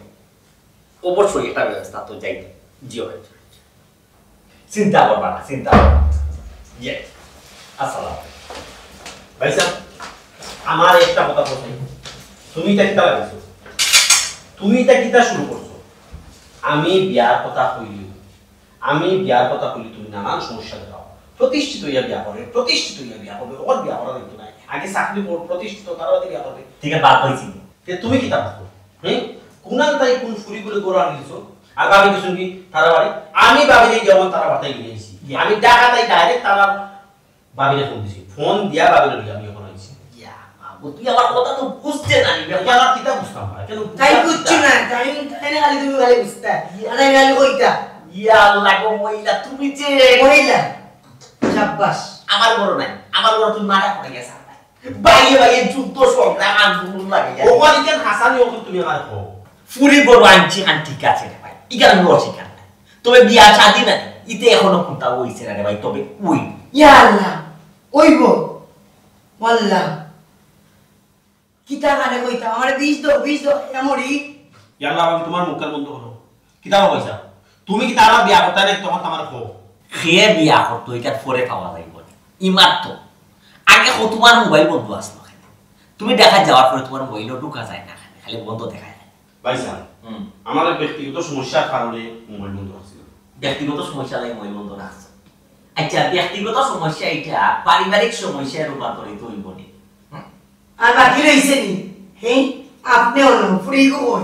অবশ্যই এটা ব্যবস্থা তো যাই জিও চিন্তা করবা না চিন্তা করবা জি আসসালাম ভাই সাহেব আমার একটা কথা বলছি তুমি এটা কিতা লাগাইছো তুমি এটা কিতা শুরু করছো আমি বিয়ার কথা কইলি তুমি নানান সমস্যা দাও প্রতিষ্ঠিত হইয়া বিয়া করে প্রতিষ্ঠিত হইয়া বিয়া করবে ওর বিয়া করা কিন্তু নাই আগে চাকরি করো প্রতিষ্ঠিত তারপরে বিয়া করবে ঠিক আছে বাদ হইছি তুমি কিতা ভাবো হ্যাঁ কোনাল তাই কোন ফুরি বলে গোড়া নিয়েছো আর ভাবি কিছু কি তারা বাড়ি আমি ভাবি যে যেমন তারা বাতাই গিয়েছি আমি টাকা তাই ডাইরেক্ট তারা ভাবিরে ফোন দিছি ফোন দিয়া ভাবিরে দিয়ে আমি এখন আইছি তুই আমার কথা তো বুঝতে জানি আমার কিতা বুঝতাম না কেন তাই বুঝছি না তাই না খালি তুমি খালি বুঝতা আরে খালি কইতা ইয়া আল্লাহ গো মহিলা তুমি যে মহিলা শাবাশ আমার বড় নাই আমার বড় তুমি মারা পড়ে গেছ বাইয়ে বাইয়ে যুদ্ধ সংগ্রাম আন্দোলন লাগে ও মানে কেন হাসানি ওকে তুমি আর কো ফুরি বড় আনছি আন ঠিক আছে রে ভাই ইগার আমি অস্বীকার নাই তবে বিয়া শাদি না ইতে এখনো কোনটা হইছে না রে ভাই তবে ওই ইয়া আল্লাহ ওইবো ওয়াল্লাহ কিতা গানে কইতা আমার বিষ দো এমরি ইয়াল্লাহ আমি তোমার মুখের বন্ধ করো কিতা কইছা তুমি কি তারা বিয়া করতে নাই তখন আমার কো খেয়ে বিয়া করতো এটা পরে পাওয়া যাইব ইমার তো আগে তোমার মোবাইল বন্ধ আসলো তুমি দেখা যাওয়ার পরে তোমার মোবাইলও ঢুকা যায় না খালি বন্ধ দেখা যায় ভাইসা আমার ব্যক্তিগত সমস্যার কারণে মোবাইল বন্ধ আছিল ব্যক্তিগত সমস্যা লাগে মোবাইল বন্ধ রাখছে আচ্ছা ব্যক্তিগত সমস্যা এটা পারিবারিক সমস্যায় রূপান্তরিত হইব নি আর বাকি রইছে নি হ্যাঁ আপনি অন্য ফুরি কই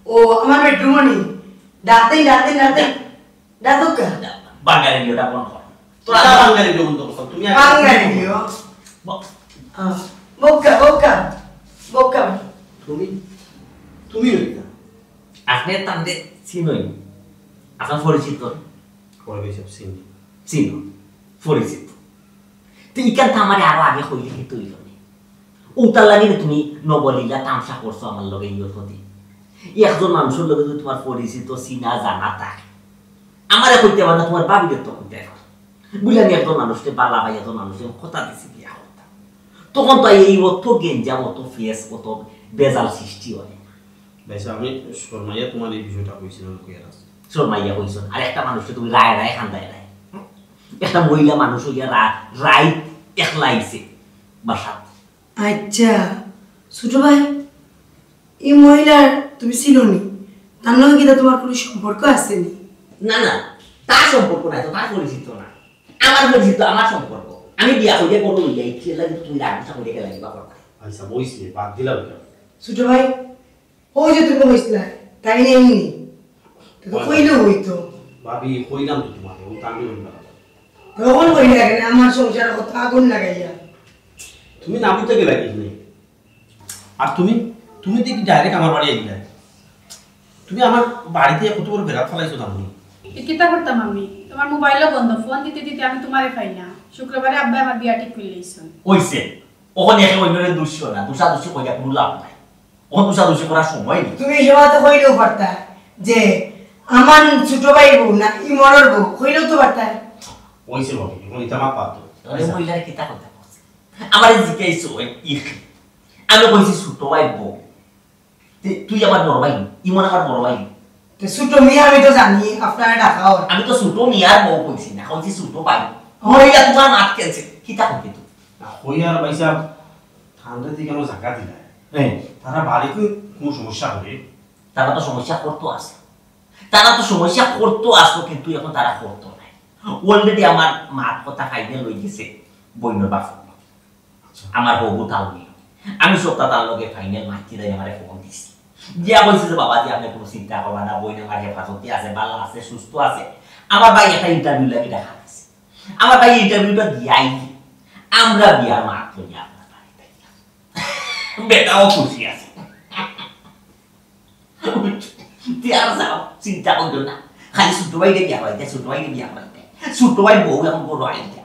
ও আমার বেডরুম নি দাতে দাদুকা বাঙালি ওটা বন্ধ কর তোরা বাঙালি বন্ধ করছ তুমি বাঙালি দিও বোকা তুমি রইতা আপনি তান্ডে চিনই আপনার পরিচিত কই বেশি চিনি চিন পরিচিত তো ইকান আমার আরো আগে হইলে কি তৈরি হনি ওটার লাগে তুমি নবলীলা তামসা করছো আমার লগে ইয়ত হতে একজন মানুষের লগে যদি তোমার পরিচিত চিনা জানা থাকে আমারে কইতে পারে তোমার বাবিদের তো কইতে পারে বুঝলে আমি একজন মানুষকে বালা ভাই একজন মানুষের কথা দিছি বিয়া করতাম তখন তো এই অত গেঞ্জাম অত ফেস অত বেজাল সৃষ্টি হয় ভাইসা আমি শর্মাইয়া তোমার এই বিষয়টা কইছিলাম কইয়ার আছে শর্মাইয়া কইছেন আর একটা মানুষকে তুমি রায় খান্দায় রায় একটা মহিলা মানুষ হইয়া রায় একলাইছে বাসা আচ্ছা ছোট ভাই এই মহিলার তুমি চিনোনি তার লগে কি তোমার কোনো সম্পর্ক আছে নি না না তার সম্পর্ক নাই তো তার পরিচিত না আমার পরিচিত আমার সম্পর্ক আমি বিয়া হইয়া বড় হইয়া ইচ্ছে লাগে তুমি রাগটা করে গেলে বাবা আচ্ছা বইছি বাদ দিলাম কেন ছোট ভাই ওই যে তুমি কইছিলা তাই নেই তো কইলো হইতো ভাবি কইলাম তো তোমাকে ও তামি হইবা তখন কইলা কেন আমার সংসারে কত আগুন লাগাইয়া তুমি না বুঝতে গেলা কি নেই আর তুমি দেখি ডাইরেক্ট আমার বাড়ি আইলা তুমি আমার বাড়িতে কত বড় বেড়া ফলাইছো তুমি কিতা করতাম আমি তোমার মোবাইলও বন্ধ ফোন দিতে দিতে আমি তোমারে পাই না শুক্রবারে আব্বা আমার বিয়া ঠিক করে লইছেন কইছে ওখানে একে অন্যরে দোষিও না দোষাদোষি কইয়া কোনো লাভ নাই ওখানে দোষাদোষি করার সময় নেই তুমি সেবা তো কইলেও পারতা যে আমার ছোট ভাই বউ না ইমরের বউ কইলেও তো পারতা হইছে বলি এখন ইতা মা পাতো ওই মহিলার কিতা কথা বলছে আমার জিজ্ঞাসা আমি কইছি ছোট ভাই বউ তুই আমার বড় ভাই ইমন আমার বড় ভাই তো ছোট মিয়া আমি তো জানি আপনারা ডাকাও আমি তো ছোট মিয়ার বউ কইছি না কইছি ছোট ভাই মহিলা তোমার মাত কেছে কিতা কইতে তুই হই আর ভাই সাহেব ঠান্ডা দিয়ে কেন জায়গা দিলা হ্যাঁ তারা বাড়িতে কোনো সমস্যা হবে তারা তো সমস্যা করতে আসে তারা তো সমস্যা করতে আসলো কিন্তু এখন তারা করতো নাই অলরেডি আমার মার কথা খাইতে লই গেছে বইনের বাপ আমার বউ তাও নিল আমি সপ্তাহ তার লগে ফাইনাল মাইতি দেয় আমার ফোন দিছি দিয়া বলছে যে বাবা দিয়ে আপনি কোনো চিন্তা করবা না বইনের মার হেফাজতে আছে ভালো আছে সুস্থ আছে আমার ভাই একটা ইন্টারভিউ লাগে দেখা গেছে আমার ভাই ইন্টারভিউটা দিয়াই আমরা বিয়ার মাঠ করি আপনার বাড়িতে বেটাও খুশি আছে আর যাও চিন্তা করো না খালি ছোট ভাইকে বিয়া হইতে ছোট ভাইকে বিয়া হইতে ছোট ভাই বউ এখন বড় আইতা